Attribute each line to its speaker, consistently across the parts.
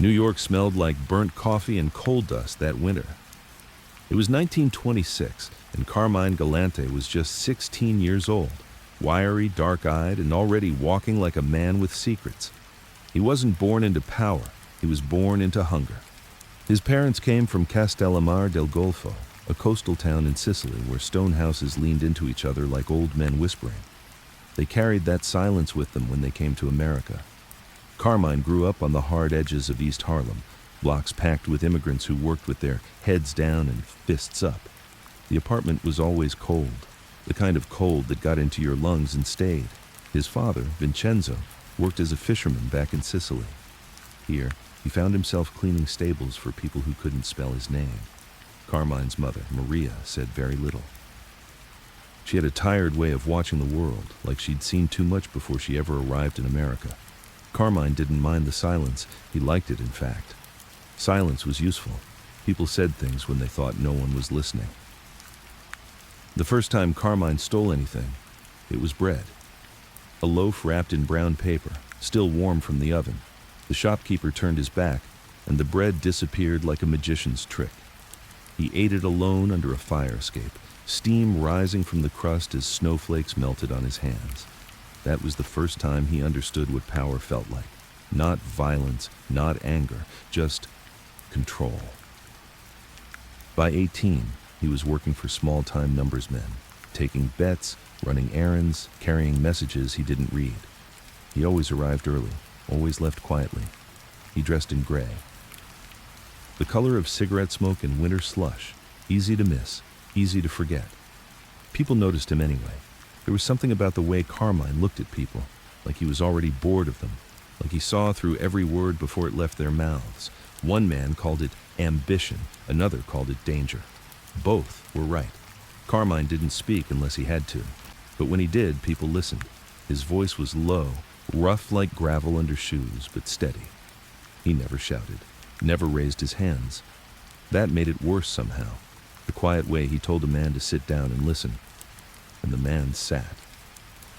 Speaker 1: New York smelled like burnt coffee and coal dust that winter. It was 1926, and Carmine Galante was just 16 years old, wiry, dark-eyed, and already walking like a man with secrets. He wasn't born into power, he was born into hunger. His parents came from Castellamare del Golfo, a coastal town in Sicily where stone houses leaned into each other like old men whispering. They carried that silence with them when they came to America. Carmine grew up on the hard edges of East Harlem, blocks packed with immigrants who worked with their heads down and fists up. The apartment was always cold, the kind of cold that got into your lungs and stayed. His father, Vincenzo, worked as a fisherman back in Sicily. Here, he found himself cleaning stables for people who couldn't spell his name. Carmine's mother, Maria, said very little. She had a tired way of watching the world, like she'd seen too much before she ever arrived in America. Carmine didn't mind the silence. He liked it, in fact. Silence was useful. People said things when they thought no one was listening. The first time Carmine stole anything, it was bread. A loaf wrapped in brown paper, still warm from the oven. The shopkeeper turned his back, and the bread disappeared like a magician's trick. He ate it alone under a fire escape, steam rising from the crust as snowflakes melted on his hands. That was the first time he understood what power felt like. Not violence, not anger, just control. By 18, he was working for small-time numbers men, taking bets, running errands, carrying messages he didn't read. He always arrived early, always left quietly. He dressed in gray. The color of cigarette smoke and winter slush, easy to miss, easy to forget. People noticed him anyway. There was something about the way Carmine looked at people, like he was already bored of them, like he saw through every word before it left their mouths. One man called it ambition, another called it danger. Both were right. Carmine didn't speak unless he had to, but when he did, people listened. His voice was low, rough like gravel under shoes, but steady. He never shouted, never raised his hands. That made it worse somehow, the quiet way he told a man to sit down and listen. And the man sat.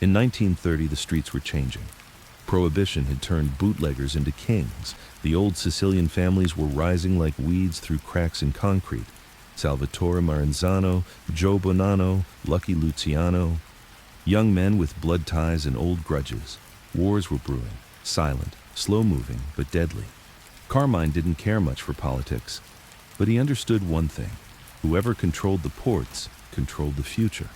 Speaker 1: In 1930, the streets were changing. Prohibition had turned bootleggers into kings. The old Sicilian families were rising like weeds through cracks in concrete. Salvatore Maranzano, Joe Bonanno, Lucky Luciano. Young men with blood ties and old grudges. Wars were brewing, silent, slow-moving, but deadly. Carmine didn't care much for politics, but he understood one thing. Whoever controlled the ports controlled the future.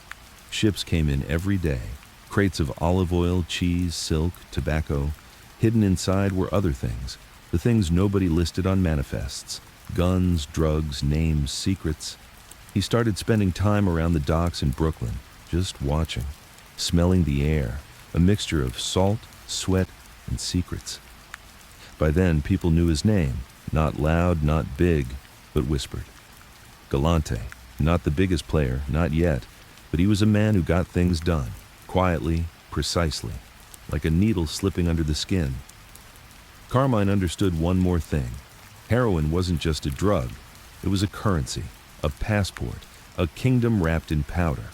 Speaker 1: Ships came in every day, crates of olive oil, cheese, silk, tobacco. Hidden inside were other things, the things nobody listed on manifests. Guns, drugs, names, secrets. He started spending time around the docks in Brooklyn, just watching, smelling the air, a mixture of salt, sweat, and secrets. By then, people knew his name, not loud, not big, but whispered. Galante, not the biggest player, not yet, but he was a man who got things done, quietly, precisely, like a needle slipping under the skin. Carmine understood one more thing. Heroin wasn't just a drug, it was a currency, a passport, a kingdom wrapped in powder.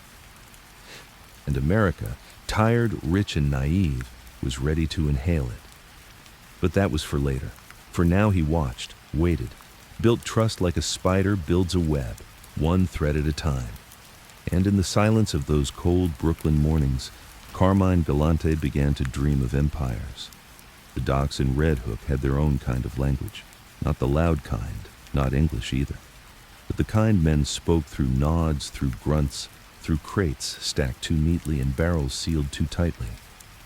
Speaker 1: And America, tired, rich, and naive, was ready to inhale it. But that was for later. For now he watched, waited, built trust like a spider builds a web, one thread at a time. And in the silence of those cold Brooklyn mornings, Carmine Galante began to dream of empires. The docks in Red Hook had their own kind of language, not the loud kind, not English either, but the kind men spoke through nods, through grunts, through crates stacked too neatly and barrels sealed too tightly.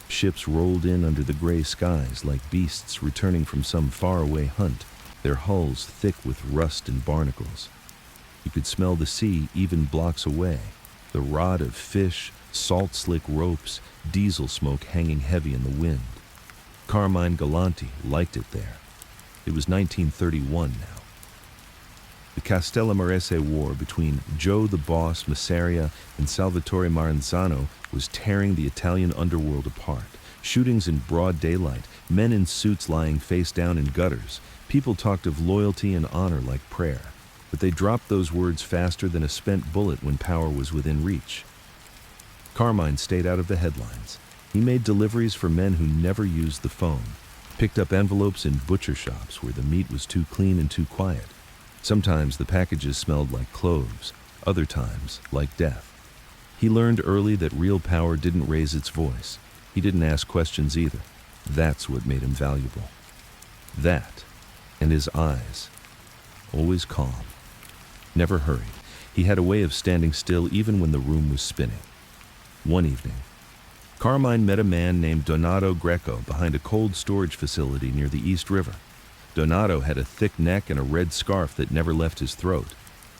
Speaker 1: Ships rolled in under the gray skies like beasts returning from some faraway hunt, their hulls thick with rust and barnacles. You could smell the sea even blocks away, the rot of fish, salt-slick ropes, diesel smoke hanging heavy in the wind. Carmine Galante liked it there. It was 1931 now. The Castellamarese War between Joe the Boss Masseria and Salvatore Maranzano was tearing the Italian underworld apart. Shootings in broad daylight, men in suits lying face down in gutters. People talked of loyalty and honor like prayer, but they dropped those words faster than a spent bullet when power was within reach. Carmine stayed out of the headlines. He made deliveries for men who never used the phone. Picked up envelopes in butcher shops where the meat was too clean and too quiet. Sometimes the packages smelled like cloves, other times like death. He learned early that real power didn't raise its voice. He didn't ask questions either. That's what made him valuable. That, and his eyes. Always calm. Never hurried. He had a way of standing still even when the room was spinning. One evening, Carmine met a man named Donato Greco behind a cold storage facility near the East River. Donato had a thick neck and a red scarf that never left his throat.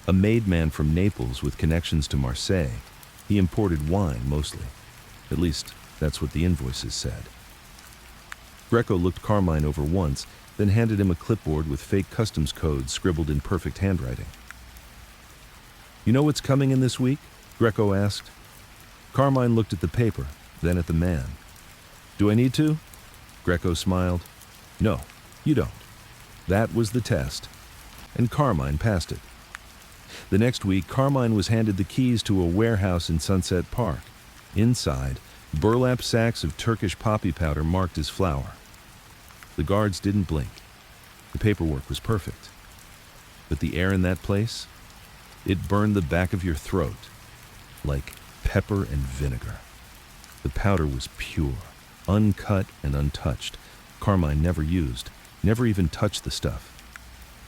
Speaker 1: A made man from Naples with connections to Marseille. He imported wine mostly. At least, that's what the invoices said. Greco looked Carmine over once, then handed him a clipboard with fake customs codes scribbled in perfect handwriting. "You know what's coming in this week?" Greco asked. Carmine looked at the paper, then at the man. "Do I need to?" Greco smiled. "No, you don't." That was the test, and Carmine passed it. The next week, Carmine was handed the keys to a warehouse in Sunset Park. Inside, burlap sacks of Turkish poppy powder marked as flour. The guards didn't blink. The paperwork was perfect. But the air in that place, it burned the back of your throat like pepper and vinegar. The powder was pure, uncut and untouched. Carmine never used, never even touched the stuff.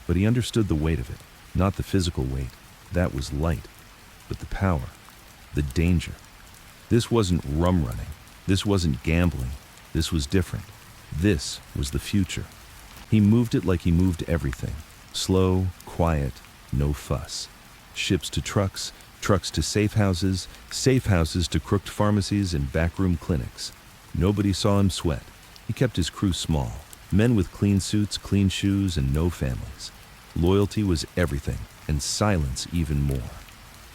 Speaker 1: But he understood the weight of it, not the physical weight. That was light. But the power, the danger. This wasn't rum running. This wasn't gambling. This was different. This was the future. He moved it like he moved everything. Slow, quiet, no fuss. Ships to trucks, trucks to safe houses to crooked pharmacies and backroom clinics. Nobody saw him sweat. He kept his crew small. Men with clean suits, clean shoes, and no families. Loyalty was everything, and silence even more.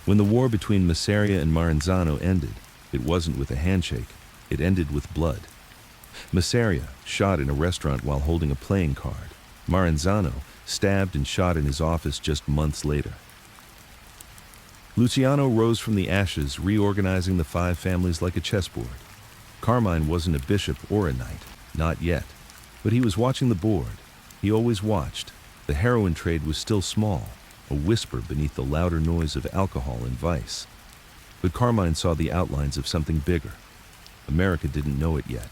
Speaker 1: When the war between Masseria and Maranzano ended, it wasn't with a handshake. It ended with blood. Masseria shot in a restaurant while holding a playing card. Maranzano stabbed and shot in his office just months later. Luciano rose from the ashes, reorganizing the 5 families like a chessboard. Carmine wasn't a bishop or a knight, not yet. But he was watching the board. He always watched. The heroin trade was still small, a whisper beneath the louder noise of alcohol and vice. But Carmine saw the outlines of something bigger. America didn't know it yet,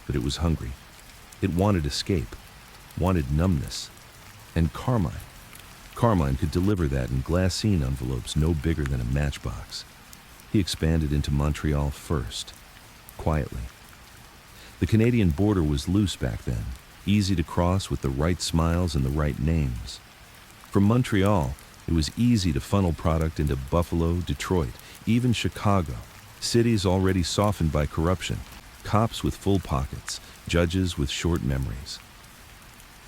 Speaker 1: but it was hungry. It wanted escape, wanted numbness. And Carmine could deliver that in glassine envelopes no bigger than a matchbox. He expanded into Montreal first, quietly. The Canadian border was loose back then, easy to cross with the right smiles and the right names. From Montreal, it was easy to funnel product into Buffalo, Detroit, even Chicago, cities already softened by corruption, cops with full pockets, judges with short memories.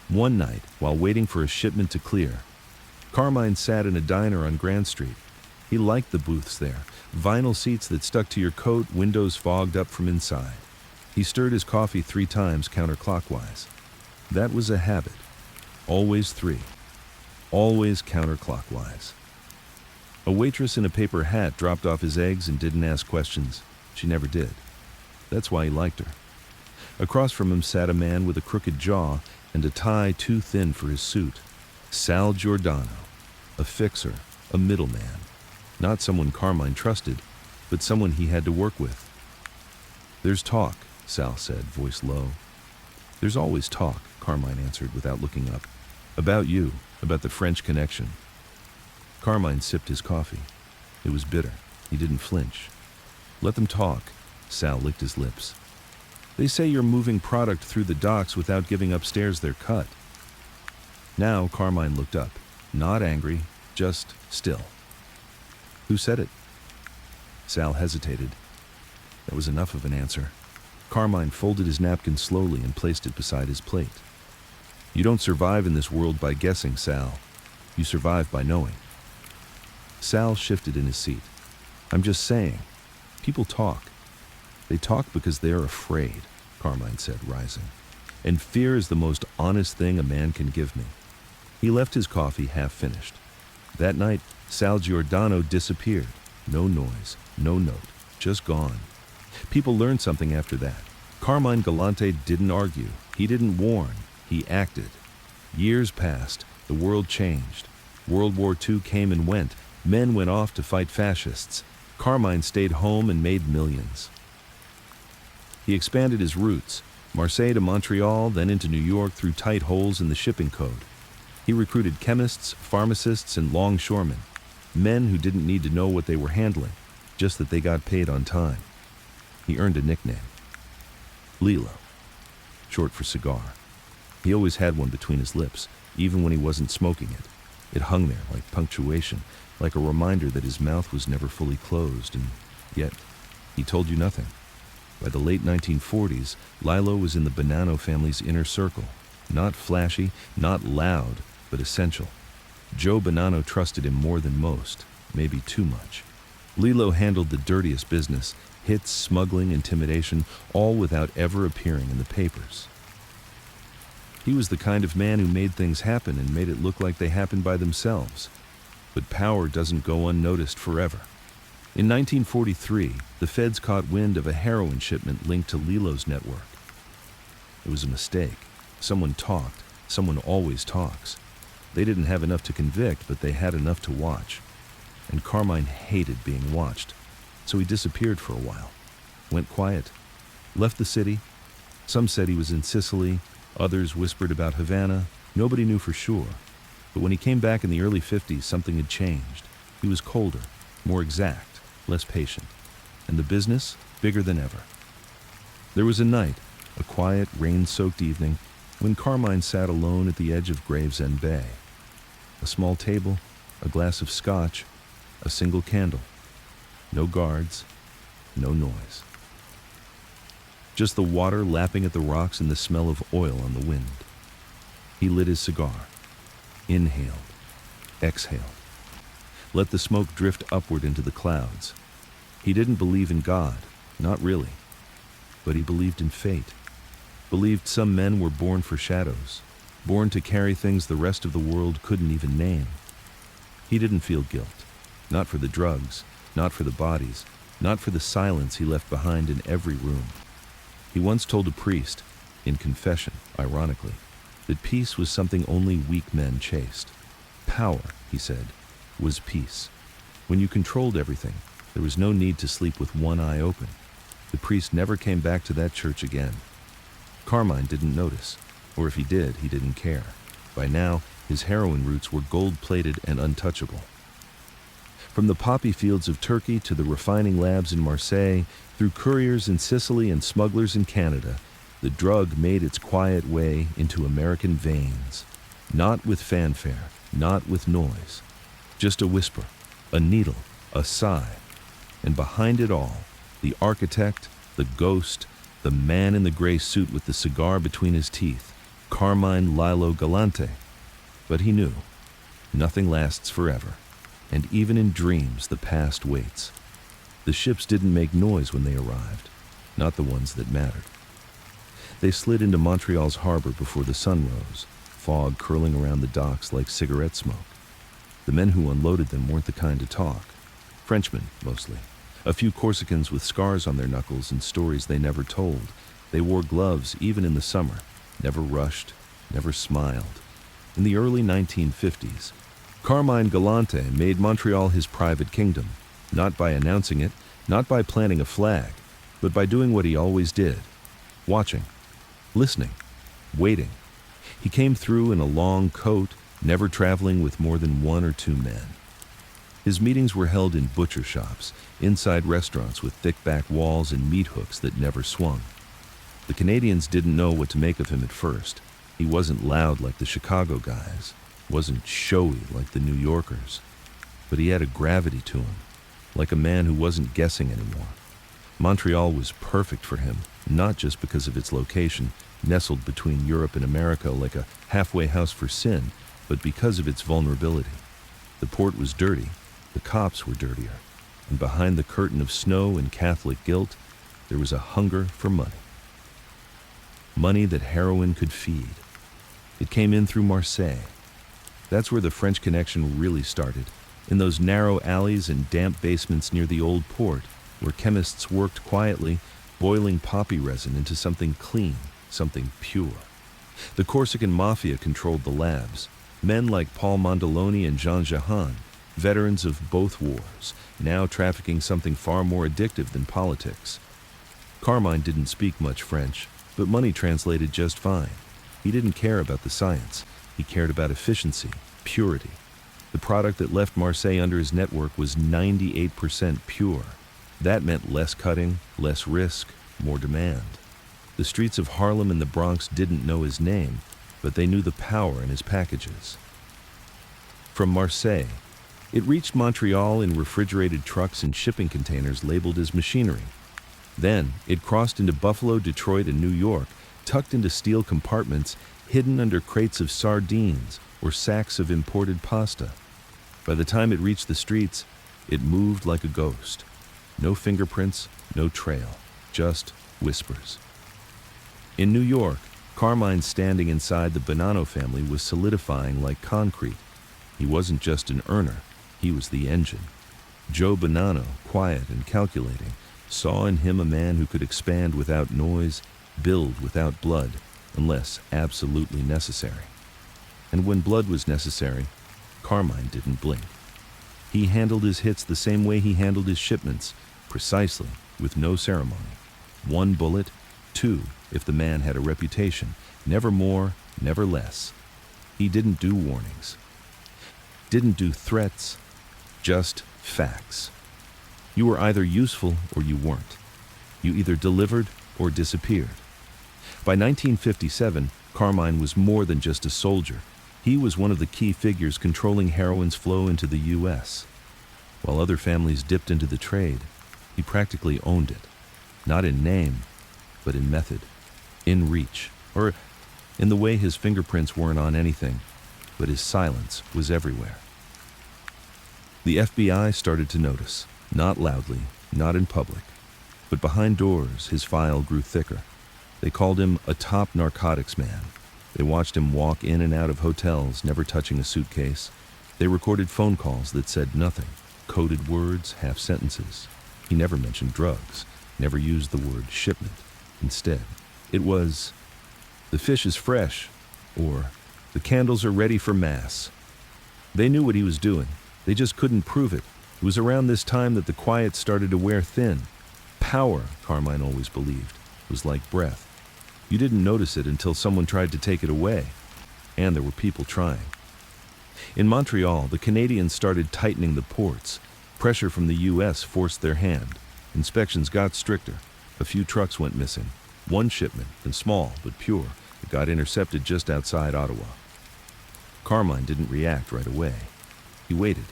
Speaker 1: One night, while waiting for a shipment to clear, Carmine sat in a diner on Grand Street. He liked the booths there, vinyl seats that stuck to your coat, windows fogged up from inside. He stirred his coffee 3 times counterclockwise. That was a habit. Always 3. Always counterclockwise. A waitress in a paper hat dropped off his eggs and didn't ask questions. She never did. That's why he liked her. Across from him sat a man with a crooked jaw and a tie too thin for his suit. Sal Giordano, a fixer, a middleman. Not someone Carmine trusted, but someone he had to work with. "There's talk," Sal said, voice low. "There's always talk," Carmine answered without looking up. "About you, about the French connection." Carmine sipped his coffee. It was bitter. He didn't flinch. "Let them talk." Sal licked his lips. "They say you're moving product through the docks without giving upstairs their cut." Now Carmine looked up, not angry, just still. "Who said it?" Sal hesitated. That was enough of an answer. Carmine folded his napkin slowly and placed it beside his plate. "You don't survive in this world by guessing, Sal. You survive by knowing." Sal shifted in his seat. "I'm just saying. People talk. They talk because they are afraid," Carmine said, rising. "And fear is the most honest thing a man can give me." He left his coffee half finished. That night, Sal Giordano disappeared. No noise, no note, just gone. People learned something after that. Carmine Galante didn't argue. He didn't warn. He acted. Years passed. The world changed. World War II came and went. Men went off to fight fascists. Carmine stayed home and made millions. He expanded his routes, Marseille to Montreal, then into New York through tight holes in the shipping code. He recruited chemists, pharmacists, and longshoremen, men who didn't need to know what they were handling, just that they got paid on time. He earned a nickname, Lilo, short for cigar. He always had one between his lips, even when he wasn't smoking it. It hung there like punctuation, like a reminder that his mouth was never fully closed, and yet he told you nothing. By the late 1940s, Lilo was in the Bonanno family's inner circle. Not flashy, not loud, but essential. Joe Bonanno trusted him more than most, maybe too much. Lilo handled the dirtiest business, hits, smuggling, intimidation, all without ever appearing in the papers. He was the kind of man who made things happen and made it look like they happened by themselves. But power doesn't go unnoticed forever. In 1943, the feds caught wind of a heroin shipment linked to Lilo's network. It was a mistake. Someone talked. Someone always talks. They didn't have enough to convict, but they had enough to watch. And Carmine hated being watched, so he disappeared for a while. Went quiet. Left the city. Some said he was in Sicily. Others whispered about Havana. Nobody knew for sure. But when he came back in the early 50s, something had changed. He was colder, more exact, less patient. And the business, bigger than ever. There was a night, a quiet, rain-soaked evening, when Carmine sat alone at the edge of Gravesend Bay. A small table, a glass of scotch, a single candle. No guards, no noise. Just the water lapping at the rocks and the smell of oil on the wind. He lit his cigar. Inhaled. Exhaled. Let the smoke drift upward into the clouds. He didn't believe in God, not really. But he believed in fate. Believed some men were born for shadows, born to carry things the rest of the world couldn't even name. He didn't feel guilt. Not for the drugs, not for the bodies, not for the silence he left behind in every room. He once told a priest, in confession, ironically, that peace was something only weak men chased. Power, he said, was peace. When you controlled everything, there was no need to sleep with one eye open. The priest never came back to that church again. Carmine didn't notice, or if he did, he didn't care. By now, his heroin roots were gold-plated and untouchable. From the poppy fields of Turkey to the refining labs in Marseille, through couriers in Sicily and smugglers in Canada, the drug made its quiet way into American veins. Not with fanfare, not with noise. Just a whisper, a needle, a sigh. And behind it all, the architect, the ghost, the man in the gray suit with the cigar between his teeth, Carmine Lilo Galante. But he knew, nothing lasts forever, and even in dreams the past waits. The ships didn't make noise when they arrived, not the ones that mattered. They slid into Montreal's harbor before the sun rose, fog curling around the docks like cigarette smoke. The men who unloaded them weren't the kind to talk. Frenchmen, mostly. A few Corsicans with scars on their knuckles and stories they never told. They wore gloves even in the summer, never rushed, never smiled. In the early 1950s, Carmine Galante made Montreal his private kingdom, not by announcing it, not by planting a flag, but by doing what he always did, watching, listening, waiting. He came through in a long coat, never traveling with more than one or two men. His meetings were held in butcher shops, inside restaurants with thick back walls and meat hooks that never swung. The Canadians didn't know what to make of him at first. He wasn't loud like the Chicago guys, wasn't showy like the New Yorkers, but he had a gravity to him, like a man who wasn't guessing anymore. Montreal was perfect for him, not just because of its location, nestled between Europe and America like a halfway house for sin, but because of its vulnerability. The port was dirty, the cops were dirtier, and behind the curtain of snow and Catholic guilt, there was a hunger for money. Money that heroin could feed. It came in through Marseille. That's where the French connection really started, in those narrow alleys and damp basements near the old port, where chemists worked quietly boiling poppy resin into something clean, something pure. The Corsican Mafia controlled the labs. Men like Paul Mondoloni and Jean Jahan, veterans of both wars, now trafficking something far more addictive than politics. Carmine didn't speak much French, but money translated just fine. He didn't care about the science. He cared about efficiency, purity. The product that left Marseille under his network was 98% pure. That meant less cutting, less risk, more demand. The streets of Harlem and the Bronx didn't know his name, but they knew the power in his packages. From Marseille, it reached Montreal in refrigerated trucks and shipping containers labeled as machinery. Then, it crossed into Buffalo, Detroit, and New York, tucked into steel compartments, hidden under crates of sardines or sacks of imported pasta. By the time it reached the streets, it moved like a ghost. No fingerprints, no trail, just whispers. In New York, Carmine standing inside the Bonanno family was solidifying like concrete. He wasn't just an earner, he was the engine. Joe Bonanno, quiet and calculating, saw in him a man who could expand without noise, build without blood, unless absolutely necessary. And when blood was necessary, Carmine didn't blink. He handled his hits the same way he handled his shipments, precisely, with no ceremony. 1 bullet, 2 if the man had a reputation, never more, never less. He didn't do warnings, didn't do threats, just facts. You were either useful or you weren't. You either delivered or disappeared. By 1957, Carmine was more than just a soldier. He was one of the key figures controlling heroin's flow into the U.S. While other families dipped into the trade, he practically owned it. Not in name, but in method, in reach, or in the way his fingerprints weren't on anything, but his silence was everywhere. The FBI started to notice, not loudly, not in public, but behind doors his file grew thicker. They called him a top narcotics man. They watched him walk in and out of hotels, never touching a suitcase. They recorded phone calls that said nothing, coded words, half sentences. He never mentioned drugs, never used the word shipment. Instead, it was, "The fish is fresh," or "The candles are ready for mass." They knew what he was doing. They just couldn't prove it. It was around this time that the quiet started to wear thin. Power, Carmine always believed, was like breath. You didn't notice it until someone tried to take it away. And there were people trying. In Montreal, the Canadians started tightening the ports. Pressure from the U.S. forced their hand. Inspections got stricter. A few trucks went missing. One shipment, and small but pure, it got intercepted just outside Ottawa. Carmine didn't react right away. He waited.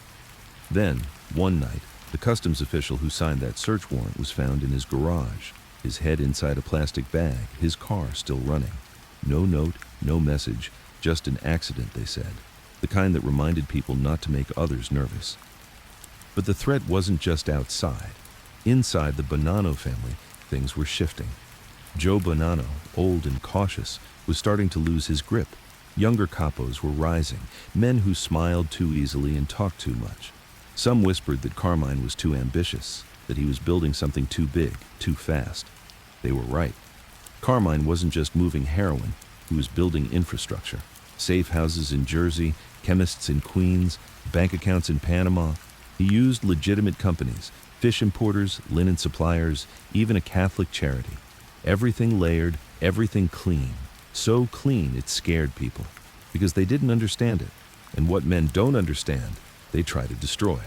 Speaker 1: Then, one night, the customs official who signed that search warrant was found in his garage, his head inside a plastic bag, his car still running. No note, no message, just an accident, they said. The kind that reminded people not to make others nervous. But the threat wasn't just outside. Inside the Bonanno family, things were shifting. Joe Bonanno, old and cautious, was starting to lose his grip. Younger capos were rising, men who smiled too easily and talked too much. Some whispered that Carmine was too ambitious, that he was building something too big, too fast. They were right. Carmine wasn't just moving heroin, he was building infrastructure. Safe houses in Jersey, chemists in Queens, bank accounts in Panama. He used legitimate companies, fish importers, linen suppliers, even a Catholic charity. Everything layered, everything clean. So clean it scared people, because they didn't understand it. And what men don't understand, they try to destroy.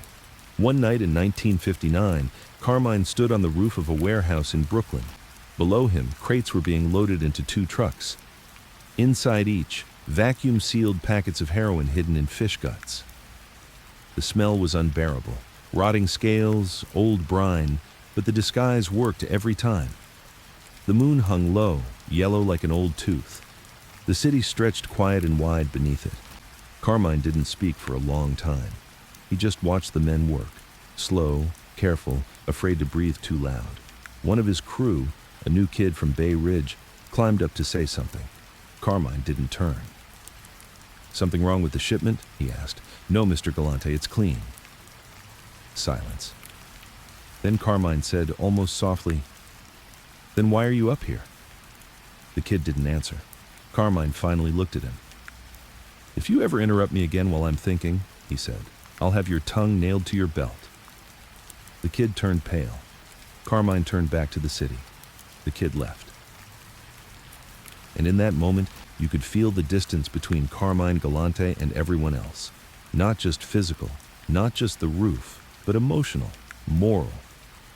Speaker 1: One night in 1959, Carmine stood on the roof of a warehouse in Brooklyn. Below him, crates were being loaded into 2 trucks. Inside each, vacuum-sealed packets of heroin hidden in fish guts. The smell was unbearable. Rotting scales, old brine, but the disguise worked every time. The moon hung low, yellow like an old tooth. The city stretched quiet and wide beneath it. Carmine didn't speak for a long time. He just watched the men work, slow, careful, afraid to breathe too loud. One of his crew, a new kid from Bay Ridge, climbed up to say something. Carmine didn't turn. "Something wrong with the shipment?" he asked. "No, Mr. Galante, it's clean." Silence. Then Carmine said, almost softly, Then why are you up here? The kid didn't answer. Carmine finally looked at him. If you ever interrupt me again while I'm thinking, he said, I'll have your tongue nailed to your belt. The kid turned pale. Carmine turned back to the city. The kid left. And in that moment, you could feel the distance between Carmine Galante and everyone else. Not just physical, not just the roof, but emotional, moral.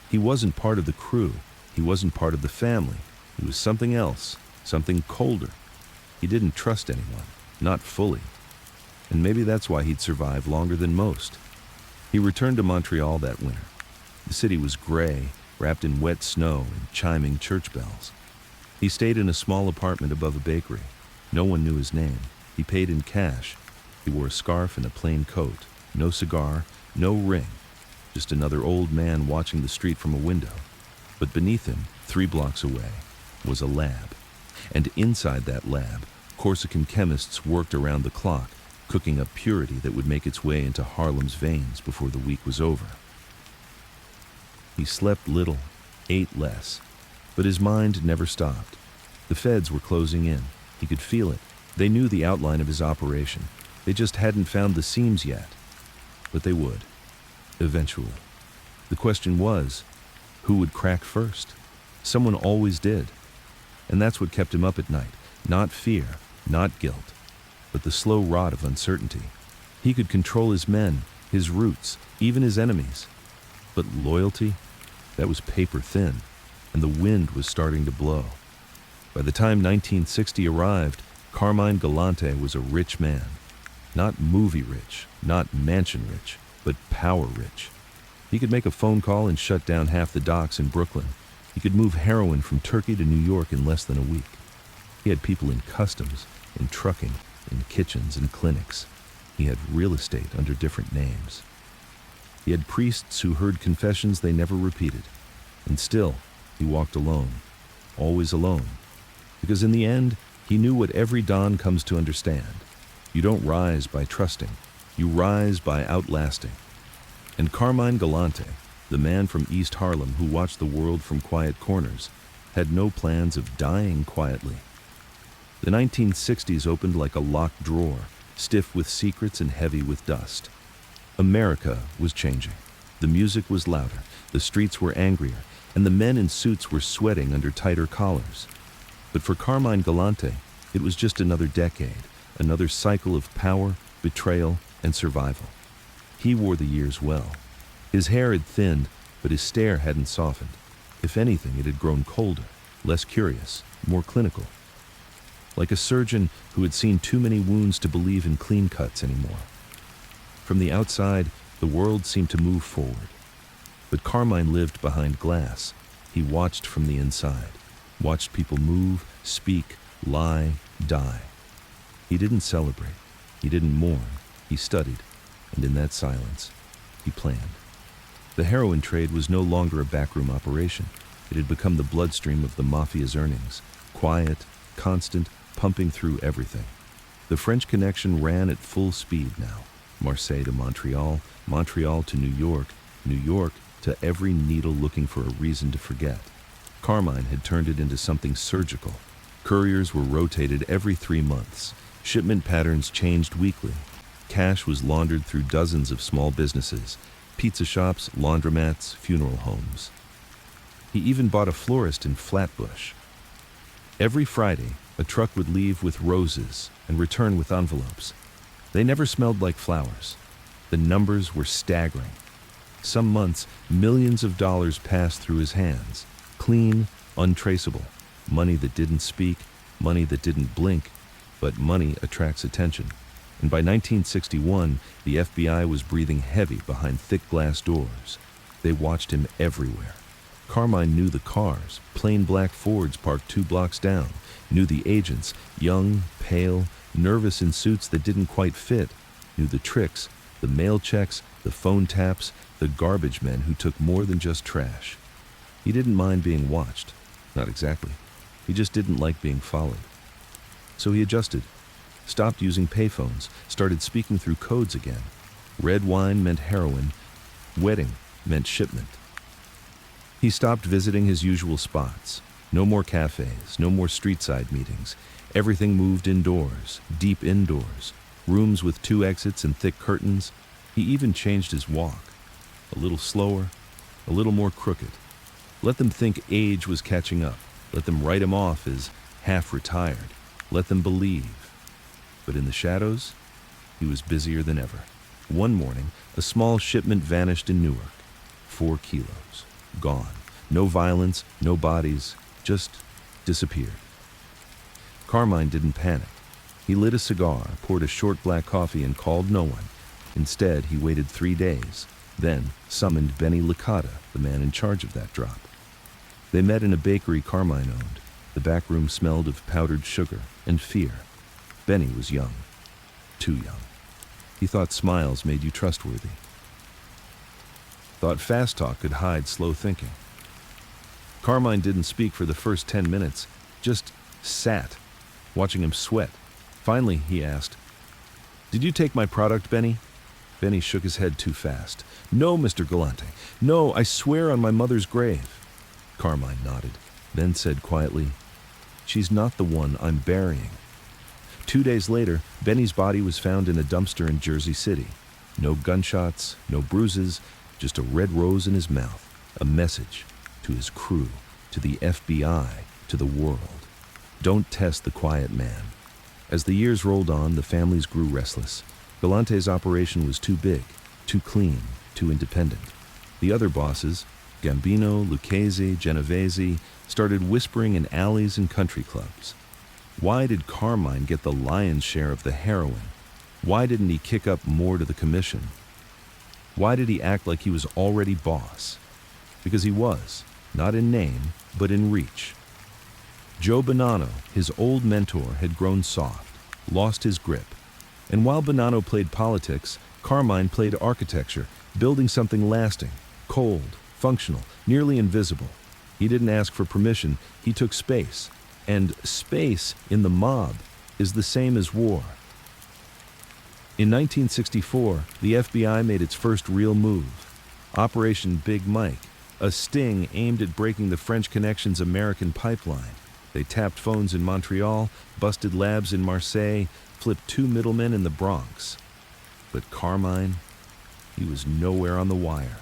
Speaker 1: He wasn't part of the crew. He wasn't part of the family. He was something else, something colder. He didn't trust anyone, not fully. And maybe that's why he'd survived longer than most. He returned to Montreal that winter. The city was gray, wrapped in wet snow and chiming church bells. He stayed in a small apartment above a bakery. No one knew his name. He paid in cash. He wore a scarf and a plain coat. No cigar, no ring. Just another old man watching the street from a window. But beneath him, 3 blocks away, was a lab. And inside that lab, Corsican chemists worked around the clock, cooking up purity that would make its way into Harlem's veins before the week was over. He slept little, ate less, but his mind never stopped. The feds were closing in. He could feel it. They knew the outline of his operation. They just hadn't found the seams yet. But they would, eventually. The question was, who would crack first? Someone always did. And that's what kept him up at night. Not fear, not guilt, but the slow rot of uncertainty. He could control his men, his roots, even his enemies. But loyalty? That was paper thin, and the wind was starting to blow. By the time 1960 arrived, Carmine Galante was a rich man. Not movie rich, not mansion rich, but power rich. He could make a phone call and shut down half the docks in Brooklyn. He could move heroin from Turkey to New York in less than a week. He had people in customs, in trucking, in kitchens and clinics. He had real estate under different names. He had priests who heard confessions they never repeated. And still, he walked alone, always alone. Because in the end, he knew what every Don comes to understand. You don't rise by trusting. You rise by outlasting. And Carmine Galante, the man from East Harlem who watched the world from quiet corners, had no plans of dying quietly. The 1960s opened like a locked drawer, stiff with secrets and heavy with dust. America was changing. The music was louder, the streets were angrier, and the men in suits were sweating under tighter collars. But for Carmine Galante, it was just another decade, another cycle of power, betrayal, and survival. He wore the years well. His hair had thinned, but his stare hadn't softened. If anything, it had grown colder, less curious, more clinical. Like a surgeon who had seen too many wounds to believe in clean cuts anymore. From the outside, the world seemed to move forward. But Carmine lived behind glass. He watched from the inside, watched people move, speak, lie, die. He didn't celebrate. He didn't mourn. He studied. And in that silence, he planned. The heroin trade was no longer a backroom operation. It had become the bloodstream of the Mafia's earnings. Quiet, constant, pumping through everything. The French connection ran at full speed now. Marseille to Montreal, Montreal to New York, New York to every needle looking for a reason to forget. Carmine had turned it into something surgical. Couriers were rotated every 3 months. Shipment patterns changed weekly. Cash was laundered through dozens of small businesses, pizza shops, laundromats, funeral homes. He even bought a florist in Flatbush. Every Friday, a truck would leave with roses and return with envelopes. They never smelled like flowers. The numbers were staggering. Some months, millions of dollars passed through his hands. Clean, untraceable. Money that didn't speak, money that didn't blink, but money attracts attention. And by 1961, the FBI was breathing heavy behind thick glass doors. They watched him everywhere. Carmine knew the cars, plain black Fords parked 2 blocks down, knew the agents, young, pale, nervous in suits that didn't quite fit, knew the tricks, the mail checks, the phone taps, the garbage men who took more than just trash. He didn't mind being watched. Not exactly. He just didn't like being followed. So he adjusted. Stopped using payphones, started speaking through codes again. Red wine meant heroin, wedding meant shipment. He stopped visiting his usual spots. No more cafes, no more street-side meetings. Everything moved indoors, deep indoors, rooms with 2 exits and thick curtains. He even changed his walk. A little slower, a little more crooked. Let them think age was catching up. Let them write him off as half-retired. Let them believe. But in the shadows, he was busier than ever. One morning, a small shipment vanished in Newark. 4 kilos. Gone. No violence, no bodies, just disappeared. Carmine didn't panic. He lit a cigar, poured a short black coffee, and called no one. Instead, he waited 3 days, then summoned Benny Licata, the man in charge of that drop. They met in a bakery Carmine owned. The back room smelled of powdered sugar and fear. Benny was young. Too young. He thought smiles made you trustworthy. Thought fast talk could hide slow thinking. Carmine didn't speak for the first 10 minutes, just sat, watching him sweat. Finally, he asked, "Did you take my product, Benny?" Benny shook his head too fast. "No, Mr. Galante. No, I swear on my mother's grave." Carmine nodded, then said quietly, "She's not the one I'm burying." 2 days later, Benny's body was found in a dumpster in Jersey City. No gunshots, no bruises, just a red rose in his mouth. A message to his crew, to the FBI, to the world. Don't test the quiet man. As the years rolled on, the families grew restless. Galante's operation was too big, too clean, too independent. The other bosses, Gambino, Lucchese, Genovese, started whispering in alleys and country clubs. Why did Carmine get the lion's share of the heroin? Why didn't he kick up more to the commission? Why did he act like he was already boss? Because he was, not in name, but in reach. Joe Bonanno, his old mentor, had grown soft, lost his grip. And while Bonanno played politics, Carmine played architecture, building something lasting, cold, functional, nearly invisible. He didn't ask for permission, he took space. And space in the mob is the same as war. In 1964, the FBI made its first real move. Operation Big Mike, a sting aimed at breaking the French Connection's American pipeline. They tapped phones in Montreal, busted labs in Marseille, flipped 2 middlemen in the Bronx. But Carmine, he was nowhere on the wire.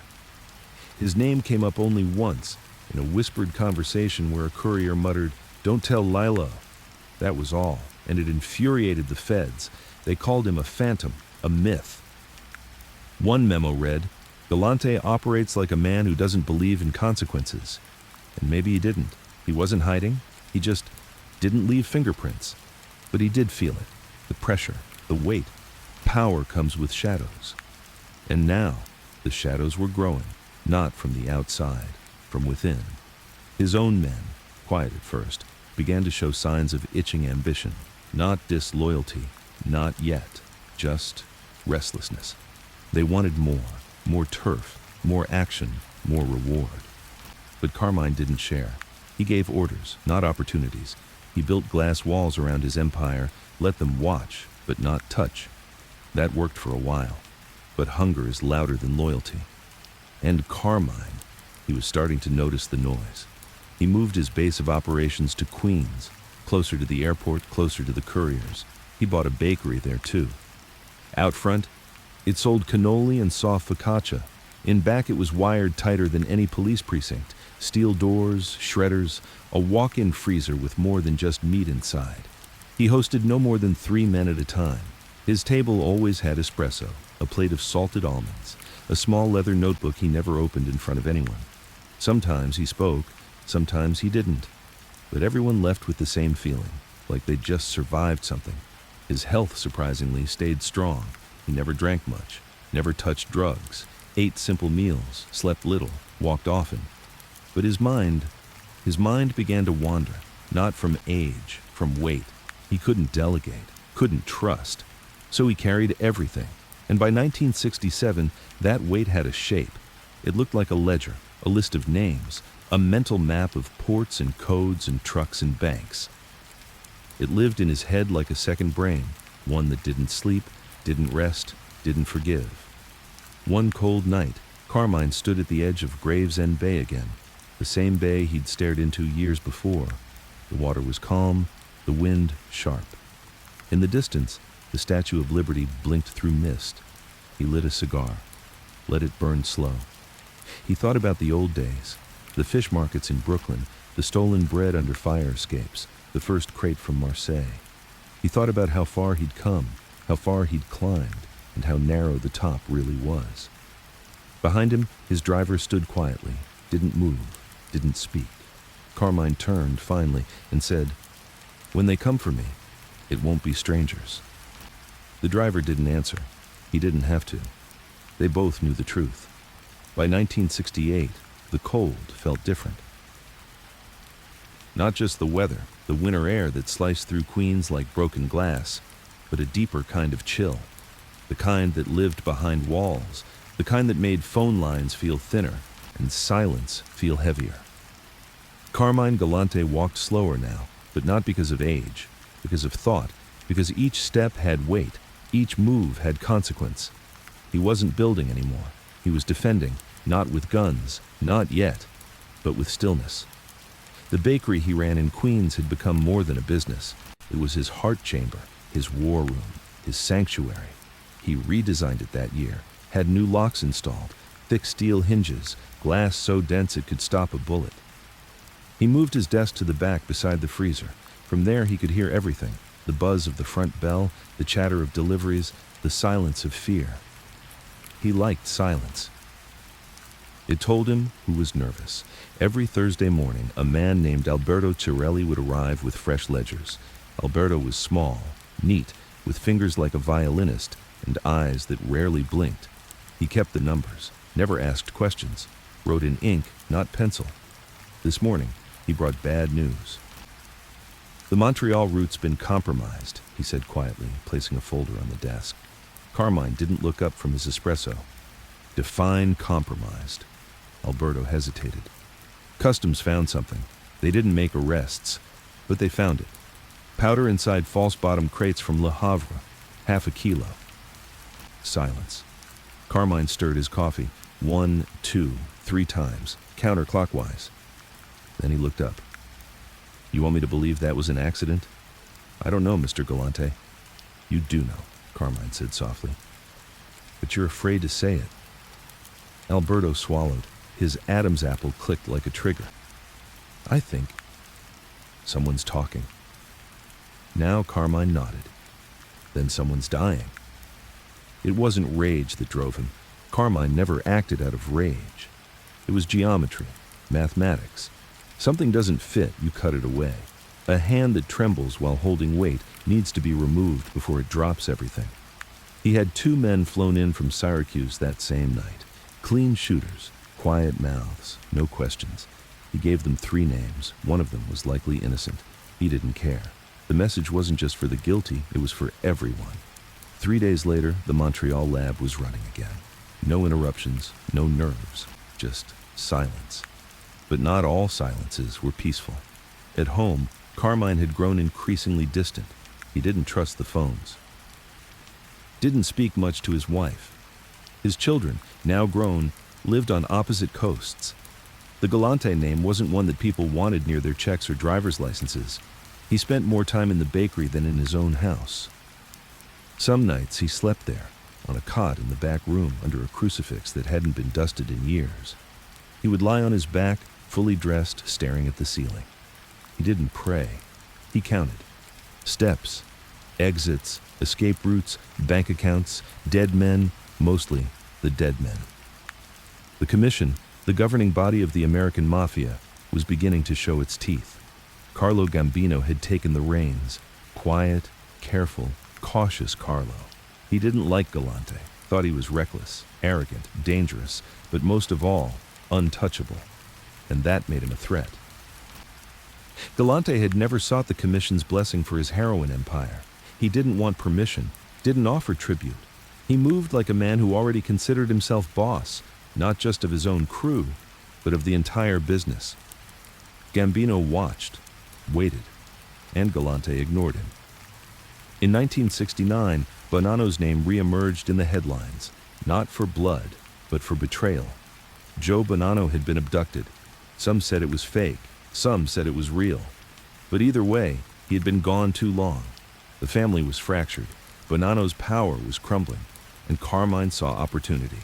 Speaker 1: His name came up only once, in a whispered conversation where a courier muttered, "Don't tell Lilo." That was all, and it infuriated the feds. They called him a phantom, a myth. One memo read, "Galante operates like a man who doesn't believe in consequences." And maybe he didn't. He wasn't hiding. He just didn't leave fingerprints. But he did feel it. The pressure, the weight. Power comes with shadows. And now, the shadows were growing, not from the outside, from within. His own men, quiet at first, began to show signs of itching ambition. Not disloyalty, not yet, just restlessness. They wanted more turf, more action, more reward. But Carmine didn't share. He gave orders, not opportunities. He built glass walls around his empire, let them watch, but not touch. That worked for a while. But hunger is louder than loyalty. And Carmine, he was starting to notice the noise. He moved his base of operations to Queens, closer to the airport, closer to the couriers. He bought a bakery there too. Out front, it sold cannoli and soft focaccia. In back, it was wired tighter than any police precinct. Steel doors, shredders, a walk-in freezer with more than just meat inside. He hosted no more than 3 men at a time. His table always had espresso, a plate of salted almonds, a small leather notebook he never opened in front of anyone. Sometimes he spoke, sometimes he didn't. But everyone left with the same feeling, like they'd just survived something. His health, surprisingly, stayed strong. He never drank much, never touched drugs, ate simple meals, slept little, walked often. But his mind began to wander, not from age, from weight. He couldn't delegate, couldn't trust. So he carried everything. And by 1967, that weight had a shape. It looked like a ledger, a list of names, a mental map of ports and codes and trucks and banks. It lived in his head like a second brain, one that didn't sleep, didn't rest, didn't forgive. One cold night, Carmine stood at the edge of Gravesend Bay again. The same bay he'd stared into years before. The water was calm, the wind sharp. In the distance, the Statue of Liberty blinked through mist. He lit a cigar, let it burn slow. He thought about the old days, the fish markets in Brooklyn, the stolen bread under fire escapes, the first crate from Marseille. He thought about how far he'd come, how far he'd climbed, and how narrow the top really was. Behind him, his driver stood quietly, didn't move, didn't speak. Carmine turned, finally, and said, "When they come for me, it won't be strangers." The driver didn't answer. He didn't have to. They both knew the truth. By 1968, the cold felt different. Not just the weather, the winter air that sliced through Queens like broken glass, but a deeper kind of chill. The kind that lived behind walls, the kind that made phone lines feel thinner and silence feel heavier. Carmine Galante walked slower now, but not because of age, because of thought, because each step had weight, each move had consequence. He wasn't building anymore. He was defending, not with guns, not yet, but with stillness. The bakery he ran in Queens had become more than a business. It was his heart chamber, his war room, his sanctuary. He redesigned it that year, had new locks installed, thick steel hinges, glass so dense it could stop a bullet. He moved his desk to the back beside the freezer. From there he could hear everything, the buzz of the front bell, the chatter of deliveries, the silence of fear. He liked silence. It told him who was nervous. Every Thursday morning, a man named Alberto Cirelli would arrive with fresh ledgers. Alberto was small, neat, with fingers like a violinist and eyes that rarely blinked. He kept the numbers, never asked questions, wrote in ink, not pencil. This morning, he brought bad news. "The Montreal route's been compromised," he said quietly, placing a folder on the desk. Carmine didn't look up from his espresso. "Define compromised." Alberto hesitated. "Customs found something. They didn't make arrests, but they found it. Powder inside false bottom crates from Le Havre, 1/2 kilo." Silence. Carmine stirred his coffee 1, 2, 3 times, counterclockwise. Then he looked up. "You want me to believe that was an accident?" "I don't know, Mr. Galante." "You do know," Carmine said softly. "But you're afraid to say it." Alberto swallowed. His Adam's apple clicked like a trigger. "I think someone's talking." Now Carmine nodded. "Then someone's dying." It wasn't rage that drove him. Carmine never acted out of rage. It was geometry, mathematics. Something doesn't fit, you cut it away. A hand that trembles while holding weight needs to be removed before it drops everything. He had 2 men flown in from Syracuse that same night. Clean shooters, quiet mouths, no questions. He gave them 3 names. One of them was likely innocent. He didn't care. The message wasn't just for the guilty, it was for everyone. 3 days later, the Montreal lab was running again. No interruptions, no nerves, just silence. But not all silences were peaceful. At home, Carmine had grown increasingly distant. He didn't trust the phones. Didn't speak much to his wife. His children, now grown, lived on opposite coasts. The Galante name wasn't one that people wanted near their checks or driver's licenses. He spent more time in the bakery than in his own house. Some nights he slept there, on a cot in the back room under a crucifix that hadn't been dusted in years. He would lie on his back, fully dressed, staring at the ceiling. He didn't pray. He counted. Steps, exits, escape routes, bank accounts, dead men, mostly the dead men. The Commission, the governing body of the American Mafia, was beginning to show its teeth. Carlo Gambino had taken the reins. Quiet, careful, cautious Carlo. He didn't like Galante, thought he was reckless, arrogant, dangerous, but most of all, untouchable. And that made him a threat. Galante had never sought the Commission's blessing for his heroin empire. He didn't want permission, didn't offer tribute. He moved like a man who already considered himself boss, not just of his own crew, but of the entire business. Gambino watched, waited, and Galante ignored him. In 1969, Bonanno's name re-emerged in the headlines, not for blood, but for betrayal. Joe Bonanno had been abducted. Some said it was fake, some said it was real. But either way, he had been gone too long. The family was fractured, Bonanno's power was crumbling, and Carmine saw opportunity.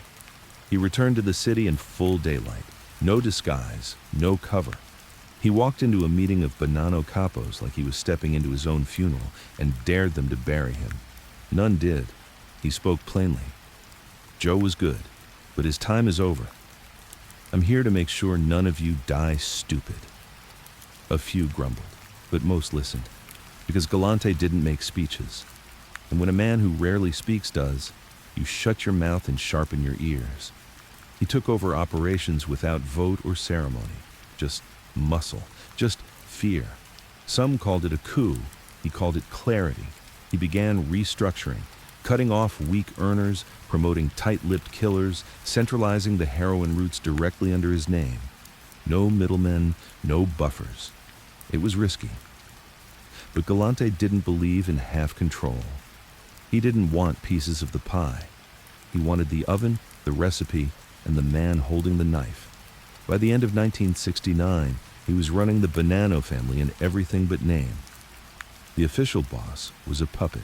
Speaker 1: He returned to the city in full daylight, no disguise, no cover. He walked into a meeting of Bonanno capos like he was stepping into his own funeral and dared them to bury him. None did. He spoke plainly. Joe was good, but his time is over. I'm here to make sure none of you die stupid. A few grumbled, but most listened, because Galante didn't make speeches. And when a man who rarely speaks does, you shut your mouth and sharpen your ears. He took over operations without vote or ceremony, just muscle, just fear. Some called it a coup, he called it clarity. He began restructuring, cutting off weak earners, promoting tight-lipped killers, centralizing the heroin routes directly under his name. No middlemen, no buffers. It was risky. But Galante didn't believe in half control. He didn't want pieces of the pie. He wanted the oven, the recipe, and the man holding the knife. By the end of 1969, he was running the Bonanno family in everything but name. The official boss was a puppet.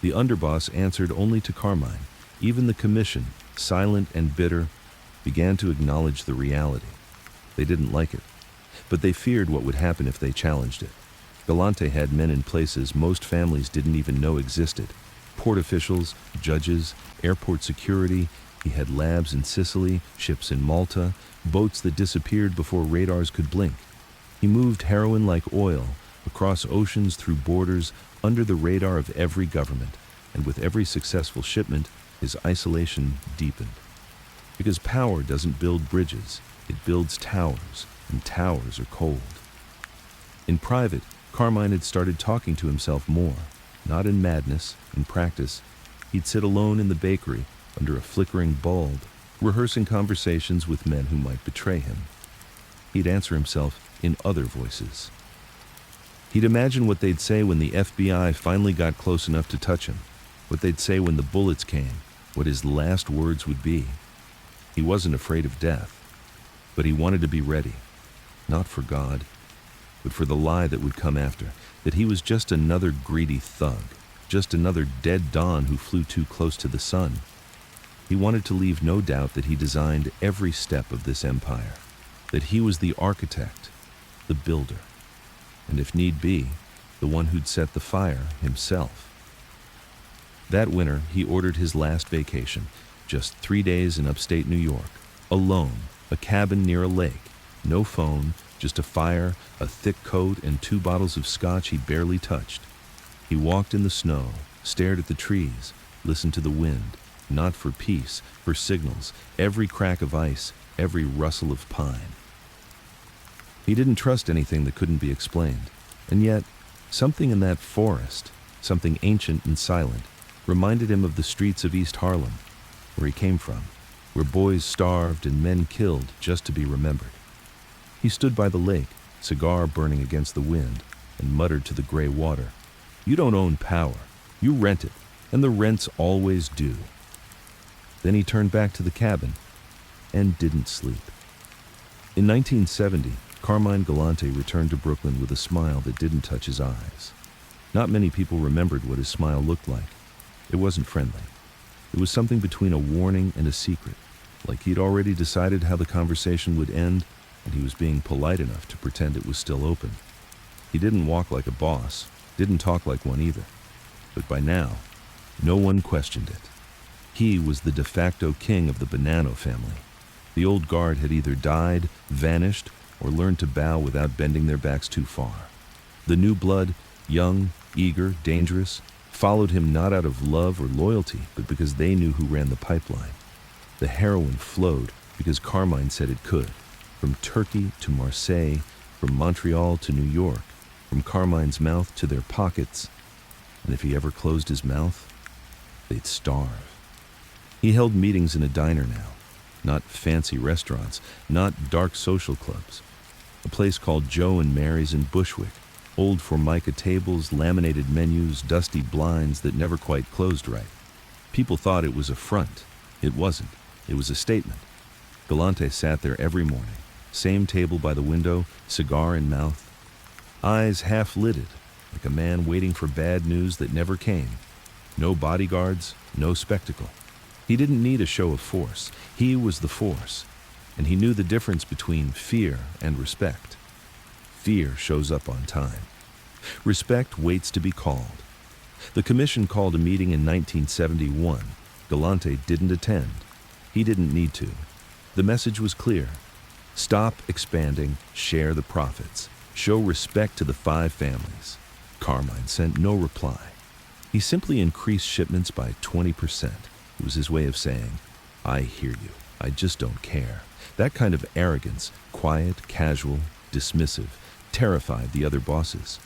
Speaker 1: The underboss answered only to Carmine. Even the commission, silent and bitter, began to acknowledge the reality. They didn't like it, but they feared what would happen if they challenged it. Galante had men in places most families didn't even know existed. Port officials, judges, airport security. He had labs in Sicily, ships in Malta, boats that disappeared before radars could blink. He moved heroin like oil, across oceans, through borders, under the radar of every government, and with every successful shipment, his isolation deepened. Because power doesn't build bridges, it builds towers, and towers are cold. In private, Carmine had started talking to himself more, not in madness, in practice. He'd sit alone in the bakery, under a flickering bulb, rehearsing conversations with men who might betray him. He'd answer himself in other voices. He'd imagine what they'd say when the FBI finally got close enough to touch him, what they'd say when the bullets came, what his last words would be. He wasn't afraid of death, but he wanted to be ready, not for God, but for the lie that would come after, that he was just another greedy thug, just another dead Don who flew too close to the sun. He wanted to leave no doubt that he designed every step of this empire, that he was the architect, the builder, and if need be, the one who'd set the fire himself. That winter, he ordered his last vacation, just 3 days in upstate New York, alone, a cabin near a lake, no phone, just a fire, a thick coat, and 2 bottles of scotch he barely touched. He walked in the snow, stared at the trees, listened to the wind, not for peace, for signals, every crack of ice, every rustle of pine. He didn't trust anything that couldn't be explained, and yet, something in that forest, something ancient and silent, reminded him of the streets of East Harlem, where he came from, where boys starved and men killed just to be remembered. He stood by the lake, cigar burning against the wind, and muttered to the gray water, "You don't own power, you rent it, and the rent's always due." Then he turned back to the cabin and didn't sleep. In 1970, Carmine Galante returned to Brooklyn with a smile that didn't touch his eyes. Not many people remembered what his smile looked like. It wasn't friendly. It was something between a warning and a secret, like he'd already decided how the conversation would end, and he was being polite enough to pretend it was still open. He didn't walk like a boss, didn't talk like one either. But by now, no one questioned it. He was the de facto king of the Bonanno family. The old guard had either died, vanished, or learned to bow without bending their backs too far. The new blood, young, eager, dangerous, followed him not out of love or loyalty, but because they knew who ran the pipeline. The heroin flowed because Carmine said it could. From Turkey to Marseille, from Montreal to New York, from Carmine's mouth to their pockets. And if he ever closed his mouth, they'd starve. He held meetings in a diner now, not fancy restaurants, not dark social clubs. A place called Joe and Mary's in Bushwick, old Formica tables, laminated menus, dusty blinds that never quite closed right. People thought it was a front. It wasn't. It was a statement. Galante sat there every morning, Same table by the window, cigar in mouth. Eyes half-lidded, like a man waiting for bad news that never came. No bodyguards, no spectacle. He didn't need a show of force. He was the force. And he knew the difference between fear and respect. Fear shows up on time. Respect waits to be called. The commission called a meeting in 1971. Galante didn't attend. He didn't need to. The message was clear. Stop expanding, share the profits. Show respect to the 5 families. Carmine sent no reply. He simply increased shipments by 20%. It was his way of saying, I hear you. I just don't care. That kind of arrogance, quiet, casual, dismissive, terrified the other bosses.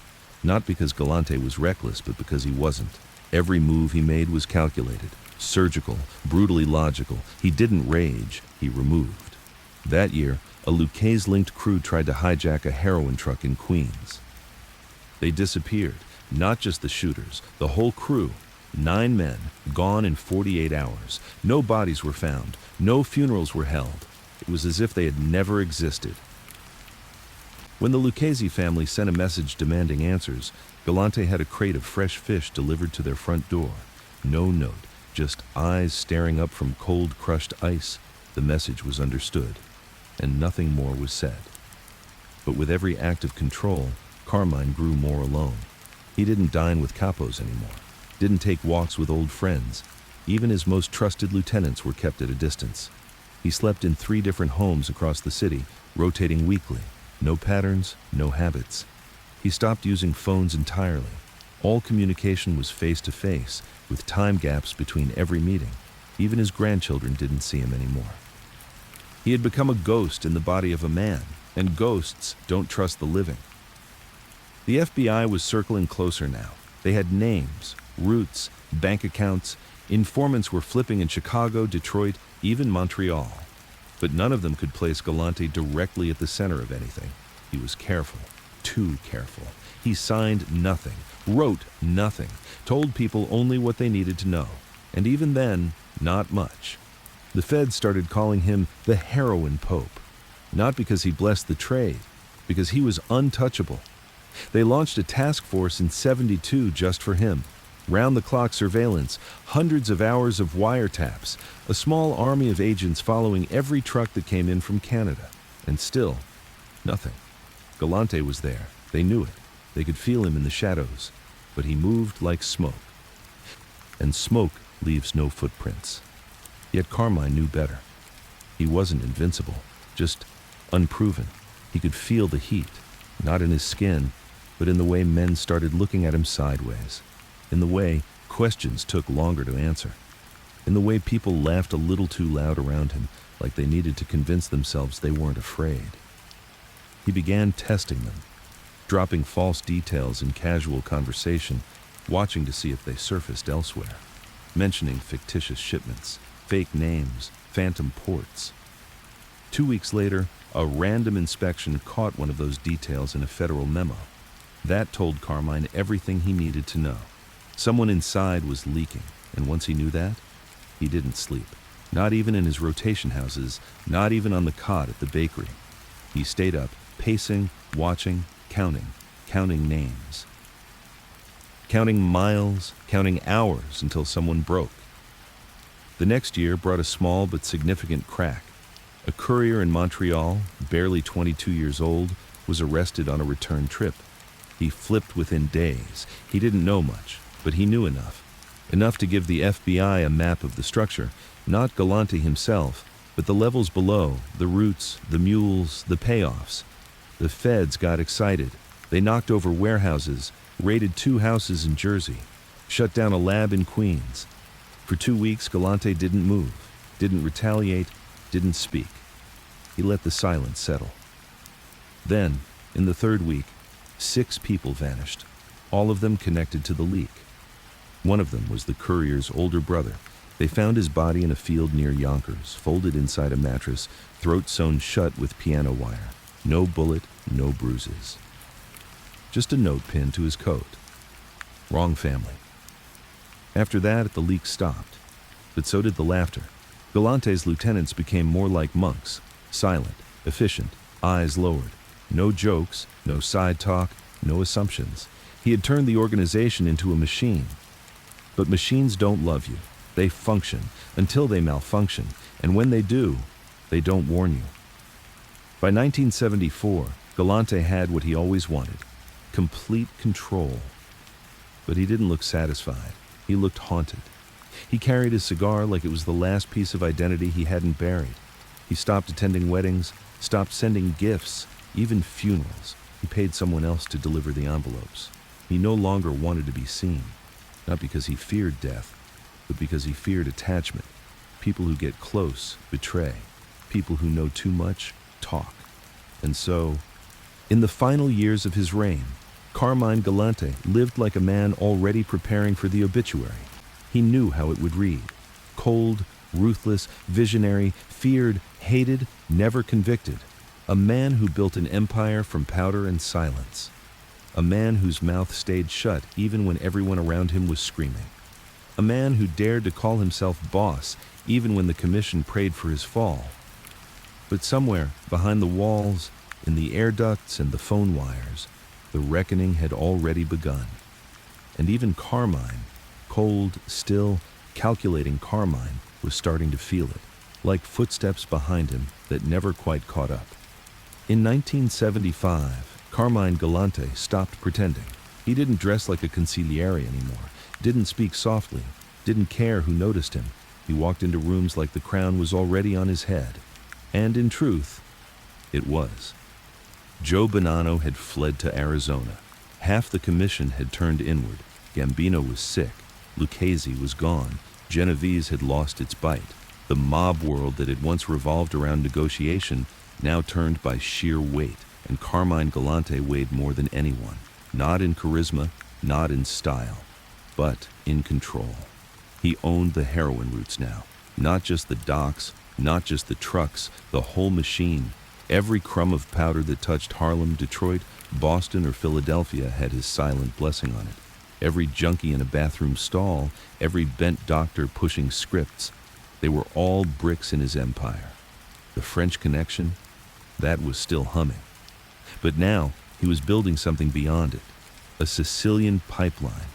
Speaker 1: Not because Galante was reckless, but because he wasn't. Every move he made was calculated, surgical, brutally logical. He didn't rage, he removed. That year, a Lucchese-linked crew tried to hijack a heroin truck in Queens. They disappeared, not just the shooters, the whole crew. 9 men, gone in 48 hours. No bodies were found, no funerals were held. It was as if they had never existed. When the Lucchese family sent a message demanding answers, Galante had a crate of fresh fish delivered to their front door. No note, just eyes staring up from cold, crushed ice. The message was understood, and nothing more was said. But with every act of control, Carmine grew more alone. He didn't dine with capos anymore, didn't take walks with old friends. Even his most trusted lieutenants were kept at a distance. He slept in 3 different homes across the city, rotating weekly. No patterns, no habits. He stopped using phones entirely. All communication was face-to-face, with time gaps between every meeting. Even his grandchildren didn't see him anymore. He had become a ghost in the body of a man, and ghosts don't trust the living. The FBI was circling closer now. They had names, routes, bank accounts. Informants were flipping in Chicago, Detroit, even Montreal. But none of them could place Galante directly at the center of anything. He was careful, too careful. He signed nothing, wrote nothing, told people only what they needed to know. And even then, not much. The feds started calling him the heroin pope. Not because he blessed the trade, because he was untouchable. They launched a task force in '72 just for him. Round-the-clock surveillance, hundreds of hours of wiretaps, a small army of agents following every truck that came in from Canada. And still, nothing. Galante was there. They knew it. They could feel him in the shadows. But he moved like smoke. And smoke leaves no footprints. Yet Carmine knew better. He wasn't invincible, just unproven. He could feel the heat, not in his skin, but in the way men started looking at him sideways. In the way questions took longer to answer. In the way people laughed a little too loud around him, like they needed to convince themselves they weren't afraid. He began testing them, dropping false details in casual conversation, watching to see if they surfaced elsewhere, mentioning fictitious shipments, fake names, phantom ports. 2 weeks later, a random inspection caught one of those details in a federal memo. That told Carmine everything he needed to know. Someone inside was leaking, and once he knew that, he didn't sleep. Not even in his rotation houses, not even on the cot at the bakery. He stayed up, pacing, watching, counting names. Counting miles, counting hours until someone broke. The next year brought a small but significant crack. A courier in Montreal, barely 22 years old, was arrested on a return trip. He flipped within days. He didn't know much, but he knew enough. Enough to give the FBI a map of the structure, not Galante himself, but the levels below, the routes, the mules, the payoffs. The feds got excited. They knocked over warehouses, raided 2 houses in Jersey, shut down a lab in Queens. For 2 weeks, Galante didn't move, didn't retaliate, didn't speak. He let the silence settle. Then, in the 3rd week, 6 people vanished, all of them connected to the leak. One of them was the courier's older brother. They found his body in a field near Yonkers, folded inside a mattress, throat sewn shut with piano wire. No bullet, no bruises. Just a note pinned to his coat. Wrong family. After that, the leak stopped. But so did the laughter. Galante's lieutenants became more like monks, silent, efficient, eyes lowered. No jokes, no side talk, no assumptions. He had turned the organization into a machine. But machines don't love you. They function until they malfunction, and when they do, they don't warn you. By 1974, Galante had what he always wanted: complete control. But he didn't look satisfied. He looked haunted. He carried his cigar like it was the last piece of identity he hadn't buried. He stopped attending weddings, stopped sending gifts, even funerals. He paid someone else to deliver the envelopes. He no longer wanted to be seen, not because he feared death, but because he feared attachment. People who get close betray. People who know too much talk. And so, in the final years of his reign, Carmine Galante lived like a man already preparing for the obituary. He knew how it would read: cold, ruthless, visionary, feared, hated, never convicted. A man who built an empire from powder and silence. A man whose mouth stayed shut even when everyone around him was screaming. A man who dared to call himself boss even when the commission prayed for his fall. But somewhere behind the walls, in the air ducts and the phone wires, the reckoning had already begun. And even Carmine, cold, still, calculating Carmine, was starting to feel it, like footsteps behind him that never quite caught up. In 1975, Carmine Galante stopped pretending. He didn't dress like a consigliere anymore, didn't speak softly, didn't care who noticed him. He walked into rooms like the crown was already on his head. And in truth, it was. Joe Bonanno had fled to Arizona. Half the commission had turned inward. Gambino was sick. Lucchese was gone. Genovese had lost its bite. The mob world that had once revolved around negotiation now turned by sheer weight, and Carmine Galante weighed more than anyone. Not in charisma, not in style, but in control. He owned the heroin routes now. Not just the docks, not just the trucks, the whole machine. Every crumb of powder that touched Harlem, Detroit, Boston, or Philadelphia had his silent blessing on it. Every junkie in a bathroom stall, every bent doctor pushing scripts, they were all bricks in his empire. The French Connection, that was still humming. But now he was building something beyond it. A Sicilian pipeline.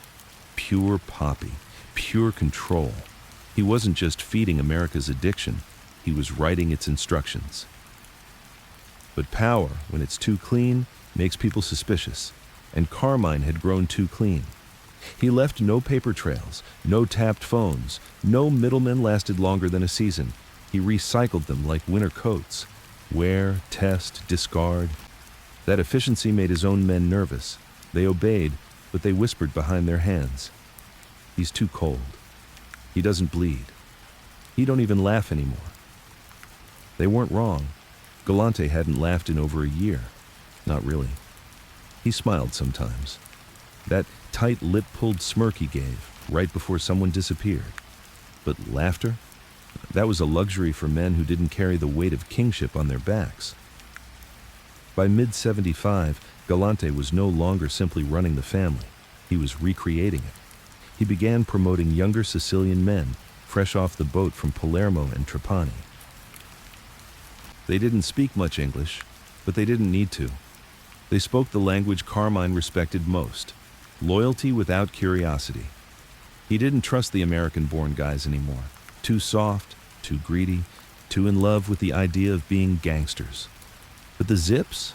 Speaker 1: Pure poppy, pure control. He wasn't just feeding America's addiction, he was writing its instructions. But power, when it's too clean, makes people suspicious. And Carmine had grown too clean. He left no paper trails, no tapped phones, no middlemen lasted longer than a season. He recycled them like winter coats. Wear, test, discard. That efficiency made his own men nervous. They obeyed, but they whispered behind their hands. He's too cold. He doesn't bleed. He don't even laugh anymore. They weren't wrong. Galante hadn't laughed in over a year. Not really. He smiled sometimes. That tight lip-pulled smirk he gave right before someone disappeared. But laughter? That was a luxury for men who didn't carry the weight of kingship on their backs. By mid-75, Galante was no longer simply running the family. He was recreating it. He began promoting younger Sicilian men, fresh off the boat from Palermo and Trapani. They didn't speak much English, but they didn't need to. They spoke the language Carmine respected most: loyalty without curiosity. He didn't trust the American-born guys anymore. Too soft, too greedy, too in love with the idea of being gangsters. But the Zips?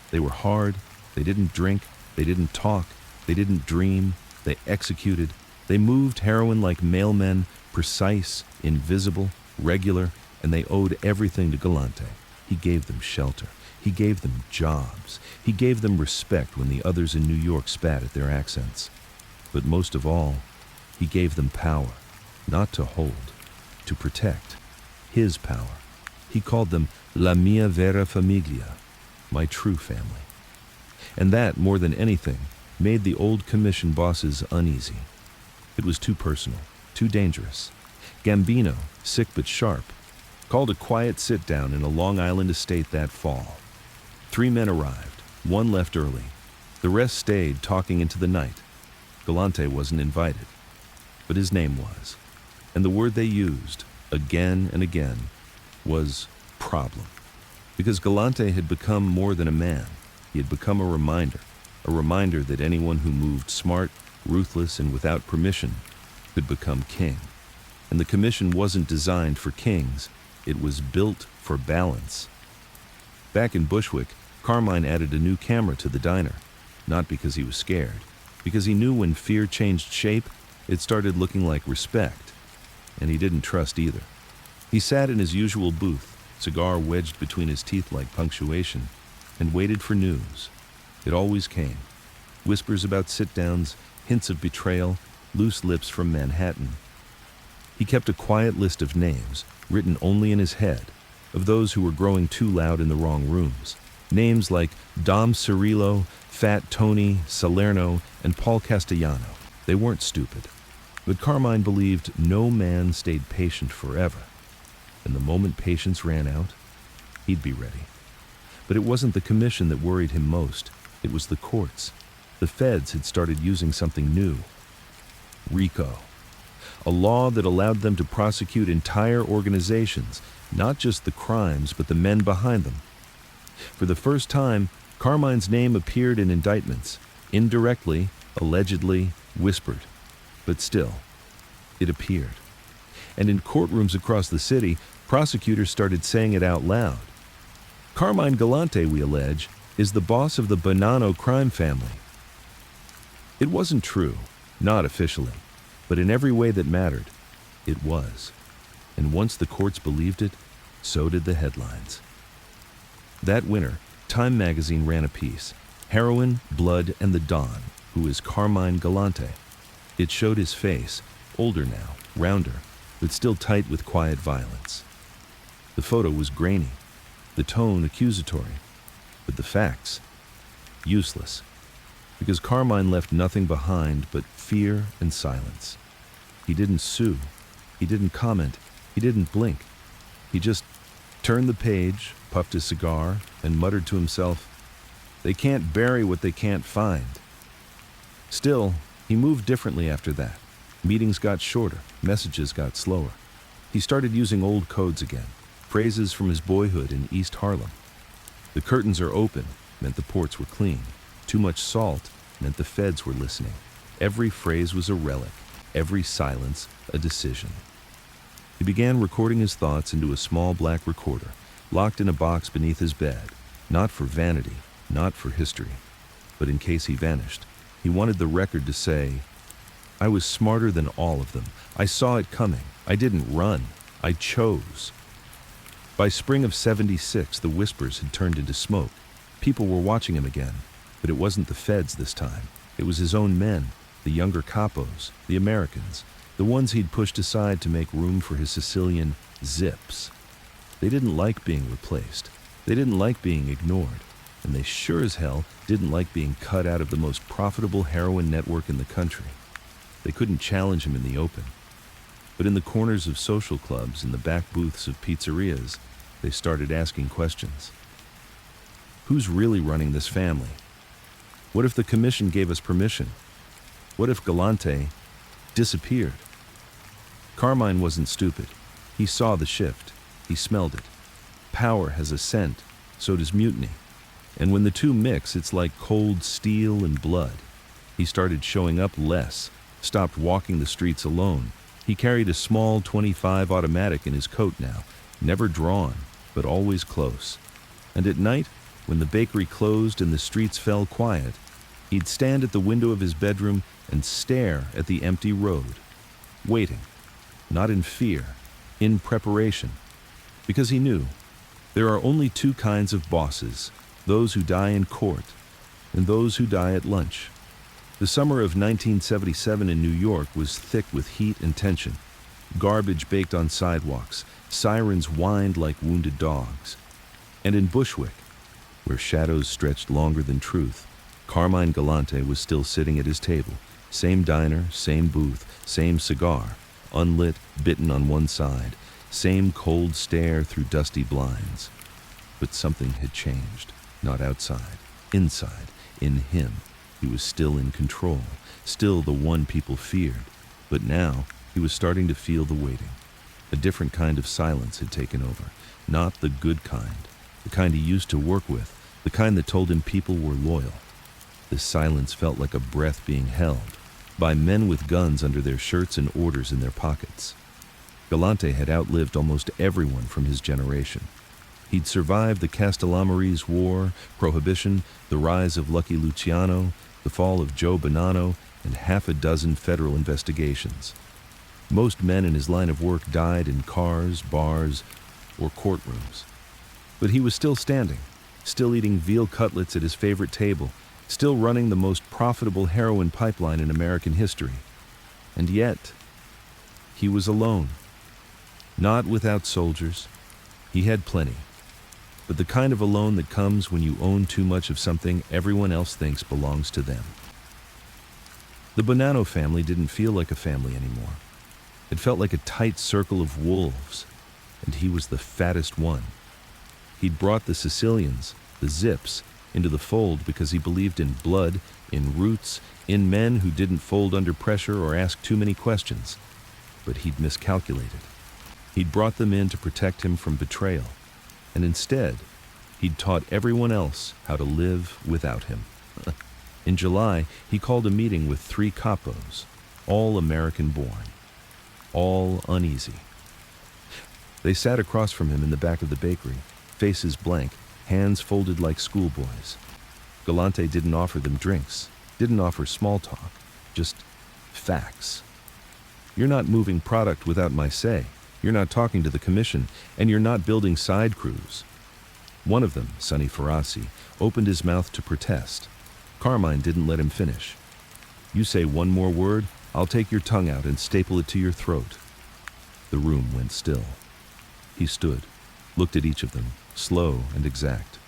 Speaker 1: They were hard, they didn't drink, they didn't talk, they didn't dream, they executed. They moved heroin like mailmen, precise, invisible, regular, and they owed everything to Galante. He gave them shelter. He gave them jobs. He gave them respect when the others in New York spat at their accents. But most of all, he gave them power, not to hold, to protect. His power. He called them La mia vera famiglia, my true family. And that, more than anything, made the old commission bosses uneasy. It was too personal, too dangerous. Gambino, sick but sharp, called a quiet sit-down in a Long Island estate that fall. 3 men arrived. 1 left early. The rest stayed, talking into the night. Galante wasn't invited, but his name was. And the word they used, again and again, was problem. Because Galante had become more than a man. He had become a reminder that anyone who moved smart, ruthless, and without permission could become king. And the commission wasn't designed for kings, it was built for balance. Back in Bushwick, Carmine added a new camera to the diner, not because he was scared, because he knew when fear changed shape, it started looking like respect, and he didn't trust either. He sat in his usual booth, cigar wedged between his teeth like punctuation, and waited for news. It always came. Whispers about sit-downs, hints of betrayal, loose lips from Manhattan. He kept a quiet list of names, written only in his head, of those who were growing too loud in the wrong rooms. Names like Dom Cirillo, Fat Tony, Salerno, and Paul Castellano. They weren't stupid. But Carmine believed no man stayed patient forever. And the moment patience ran out, he'd be ready. But it wasn't the commission that worried him most. It was the courts. The feds had started using something new. RICO. A law that allowed them to prosecute entire organizations, not just the crimes, but the men behind them. For the first time, Carmine's name appeared in indictments, indirectly, allegedly, whispered. But still, it appeared. And in courtrooms across the city, prosecutors started saying it out loud. Carmine Galante, we allege, is the boss of the Bonanno crime family. It wasn't true, not officially, but in every way that mattered, it was. And once the courts believed it, so did the headlines. That winter, Time magazine ran a piece, Heroin, Blood, and the Don, who is Carmine Galante. It showed his face, older now, rounder, but still tight with quiet violence. The photo was grainy, the tone accusatory, but the facts, useless. Because Carmine left nothing behind but fear and silence. He didn't sue, he didn't comment, he didn't blink. He just turned the page, puffed his cigar, and muttered to himself, "They can't bury what they can't find." Still, he moved differently after that. Meetings got shorter, messages got slower. He started using old codes again, phrases from his boyhood in East Harlem. The curtains are open meant the ports were clean. Too much salt meant the feds were listening. Every phrase was a relic, every silence a decision. He began recording his thoughts into a small black recorder, locked in a box beneath his bed, not for vanity, not for history, but in case he vanished. He wanted the record to say, "I was smarter than all of them. I saw it coming. I didn't run. I chose." By spring of '76, the whispers had turned into smoke. People were watching him again, but it wasn't the feds this time. It was his own men, the younger capos, the Americans, the ones he'd pushed aside to make room for his Sicilian zips. They didn't like being replaced. They didn't like being ignored. And they sure as hell didn't like being cut out of the most profitable heroin network in the country. They couldn't challenge him in the open. But in the corners of social clubs, in the back booths of pizzerias, they started asking questions. Who's really running this family? What if the commission gave us permission? What if Galante disappeared? Carmine wasn't stupid. He saw the shift. He smelled it. Power has a scent, so does mutiny. And when the two mix, it's like cold steel and blood. He started showing up less, stopped walking the streets alone. He carried a small .25 automatic in his coat now, never drawn, but always close. And at night, when the bakery closed and the streets fell quiet, he'd stand at the window of his bedroom and stare at the empty road, waiting, not in fear, in preparation. Because he knew there are only two kinds of bosses, those who die in court and those who die at lunch. The summer of 1977 in New York was thick with heat and tension. Garbage baked on sidewalks, sirens whined like wounded dogs. And in Bushwick, where shadows stretched longer than truth, Carmine Galante was still sitting at his table. Same diner, same booth, same cigar, unlit, bitten on one side, same cold stare through dusty blinds. But something had changed, not outside, inside, in him. He was still in control, still the one people feared. But now, he was starting to feel the waiting. A different kind of silence had taken over, not the good kind, the kind he used to work with, the kind that told him people were loyal. This silence felt like a breath being held by men with guns under their shirts and orders in their pockets. Galante had outlived almost everyone from his generation. He'd survived the Castellamarese War, Prohibition, the rise of Lucky Luciano, the fall of Joe Bonanno, and half a dozen federal investigations. Most men in his line of work died in cars, bars, or courtrooms. But he was still standing, still eating veal cutlets at his favorite table, still running the most profitable heroin pipeline in American history. And yet, he was alone. Not without soldiers. He had plenty. But the kind of alone that comes when you own too much of something everyone else thinks belongs to them. The Bonanno family didn't feel like a family anymore. It felt like a tight circle of wolves, and he was the fattest one. He'd brought the Sicilians, the Zips, into the fold because he believed in blood, in roots, in men who didn't fold under pressure or ask too many questions. But he'd miscalculated. He'd brought them in to protect him from betrayal, and instead, he'd taught everyone else how to live without him. In July, he called a meeting with 3 capos, all American-born, all uneasy. They sat across from him in the back of the bakery, faces blank, hands folded like schoolboys. Galante didn't offer them drinks, didn't offer small talk, just facts. You're not moving product without my say. You're not talking to the commission, and you're not building side crews. One of them, Sonny Ferrasi, opened his mouth to protest. Carmine didn't let him finish. You say one more word, I'll take your tongue out and staple it to your throat. The room went still. He stood, looked at each of them, slow and exact.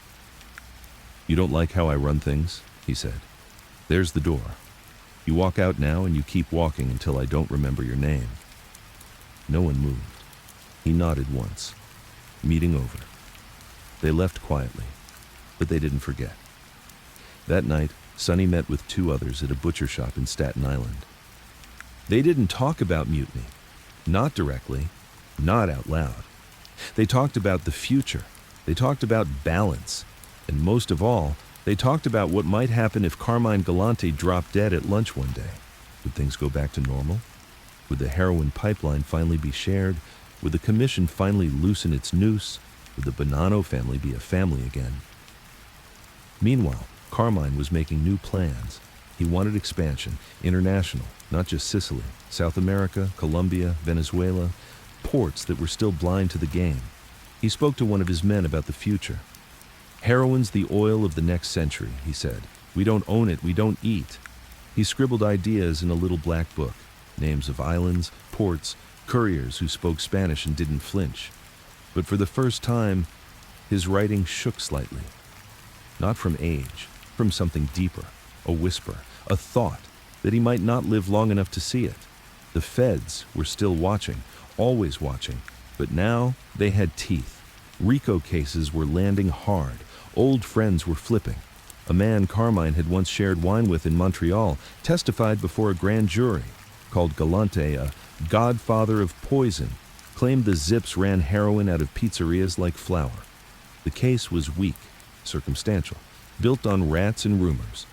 Speaker 1: You don't like how I run things? He said. There's the door. You walk out now and you keep walking until I don't remember your name. No one moved. He nodded once. Meeting over. They left quietly, but they didn't forget. That night, Sonny met with 2 others at a butcher shop in Staten Island. They didn't talk about mutiny. Not directly, not out loud. They talked about the future. They talked about balance. And most of all, they talked about what might happen if Carmine Galante dropped dead at lunch one day. Would things go back to normal? Would the heroin pipeline finally be shared? Would the commission finally loosen its noose? Would the Bonanno family be a family again? Meanwhile, Carmine was making new plans. He wanted expansion, international, not just Sicily, South America, Colombia, Venezuela, ports that were still blind to the game. He spoke to one of his men about the future. Heroin's the oil of the next century, he said. We don't own it, we don't eat. He scribbled ideas in a little black book, names of islands, ports, couriers who spoke Spanish and didn't flinch. But for the first time, his writing shook slightly. Not from age, from something deeper, a whisper, a thought that he might not live long enough to see it. The feds were still watching, always watching, but now they had teeth. RICO cases were landing hard. Old friends were flipping. A man Carmine had once shared wine with in Montreal testified before a grand jury, called Galante a godfather of poison, claimed the Zips ran heroin out of pizzerias like flour. The case was weak, circumstantial, built on rats and rumors.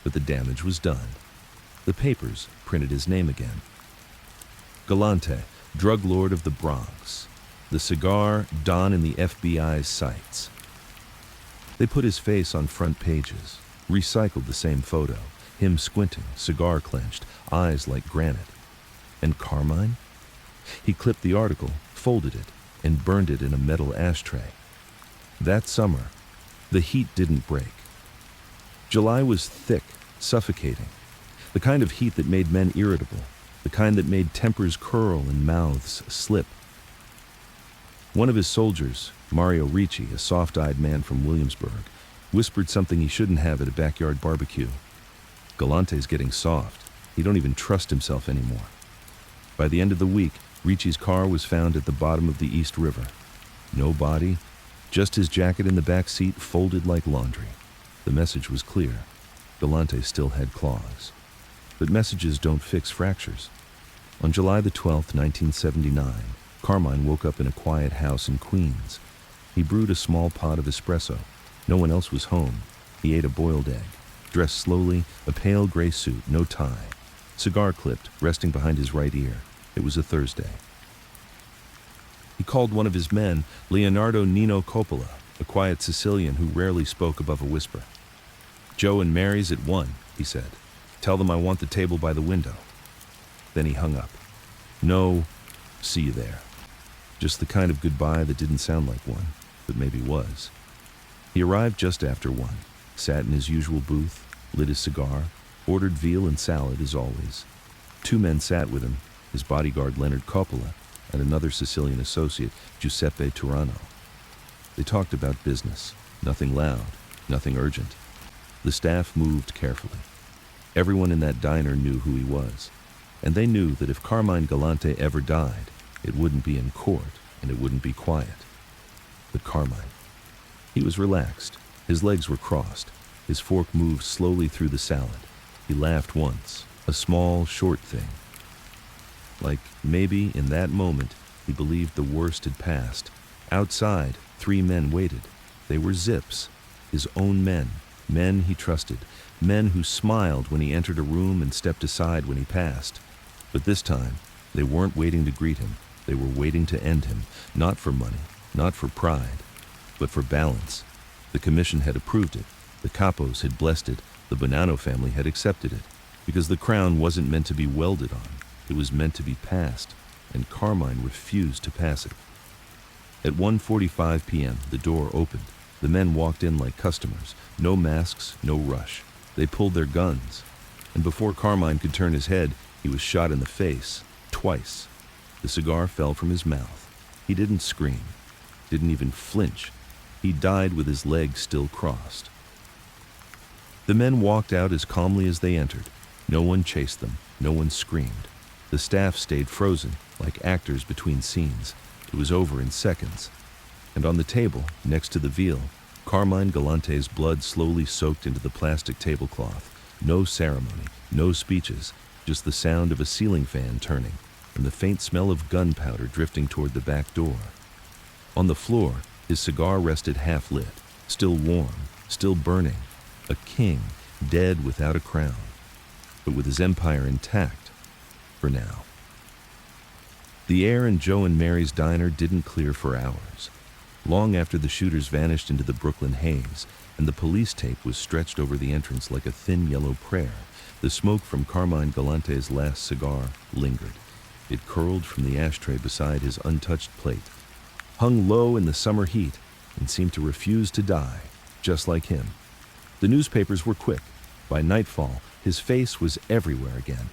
Speaker 1: But the damage was done. The papers printed his name again. Galante, drug lord of the Bronx. The cigar, Don in the FBI's sights. They put his face on front pages, recycled the same photo, him squinting, cigar clenched, eyes like granite. And Carmine? He clipped the article, folded it, and burned it in a metal ashtray. That summer, the heat didn't break. July was thick, suffocating, the kind of heat that made men irritable, the kind that made tempers curl and mouths slip. One of his soldiers, Mario Ricci, a soft-eyed man from Williamsburg, whispered something he shouldn't have at a backyard barbecue. Galante's getting soft. He don't even trust himself anymore. By the end of the week, Ricci's car was found at the bottom of the East River. No body, just his jacket in the back seat folded like laundry. The message was clear. Galante still had claws. But messages don't fix fractures. On July the 12th, 1979, Carmine woke up in a quiet house in Queens. He brewed a small pot of espresso. No one else was home. He ate a boiled egg. Dressed slowly, a pale gray suit, no tie. Cigar clipped, resting behind his right ear. It was a Thursday. He called one of his men, Leonardo Nino Coppola, a quiet Sicilian who rarely spoke above a whisper. "Joe and Mary's at 1, he said. "Tell them I want the table by the window." Then he hung up. No, see you there. Just the kind of goodbye that didn't sound like one, but maybe was. He arrived just after 1, sat in his usual booth, lit his cigar, ordered veal and salad as always. 2 men sat with him, his bodyguard Leonard Coppola and another Sicilian associate, Giuseppe Turano. They talked about business, nothing loud, nothing urgent. The staff moved carefully. Everyone in that diner knew who he was, and they knew that if Carmine Galante ever died, it wouldn't be in court and it wouldn't be quiet. But Carmine. He was relaxed. His legs were crossed. His fork moved slowly through the salad. He laughed once, a small, short thing. Like maybe in that moment he believed the worst had passed. Outside, 3 men waited. They were Zips, his own men, men he trusted, men who smiled when he entered a room and stepped aside when he passed. But this time, they weren't waiting to greet him. They were waiting to end him, not for money, not for pride, but for balance. The commission had approved it. The Capos had blessed it. The Bonanno family had accepted it. Because the crown wasn't meant to be welded on. It was meant to be passed, and Carmine refused to pass it. At 1:45 p.m., the door opened. The men walked in like customers. No masks, no rush. They pulled their guns. And before Carmine could turn his head, he was shot in the face, twice. The cigar fell from his mouth. He didn't scream, didn't even flinch. He died with his legs still crossed. The men walked out as calmly as they entered. No one chased them. No one screamed. The staff stayed frozen, like actors between scenes. It was over in seconds. And on the table, next to the veal, Carmine Galante's blood slowly soaked into the plastic tablecloth. No ceremony, no speeches, just the sound of a ceiling fan turning and the faint smell of gunpowder drifting toward the back door. On the floor, his cigar rested half-lit, still warm, still burning. A king, dead without a crown, but with his empire intact, for now. The air in Joe and Mary's diner didn't clear for hours. Long after the shooters vanished into the Brooklyn haze, and the police tape was stretched over the entrance like a thin yellow prayer, the smoke from Carmine Galante's last cigar lingered. It curled from the ashtray beside his untouched plate, hung low in the summer heat, and seemed to refuse to die, just like him. The newspapers were quick. By nightfall, his face was everywhere again.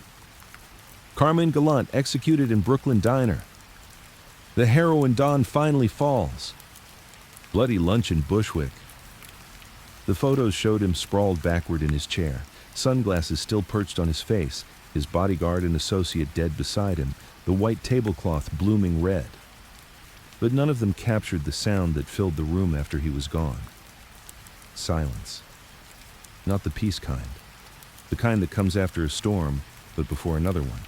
Speaker 1: Carmine Galante executed in Brooklyn diner. The heroin don finally falls. Bloody lunch in Bushwick. The photos showed him sprawled backward in his chair, sunglasses still perched on his face, his bodyguard and associate dead beside him, the white tablecloth blooming red. But none of them captured the sound that filled the room after he was gone. Silence. Not the peace kind. The kind that comes after a storm, but before another one.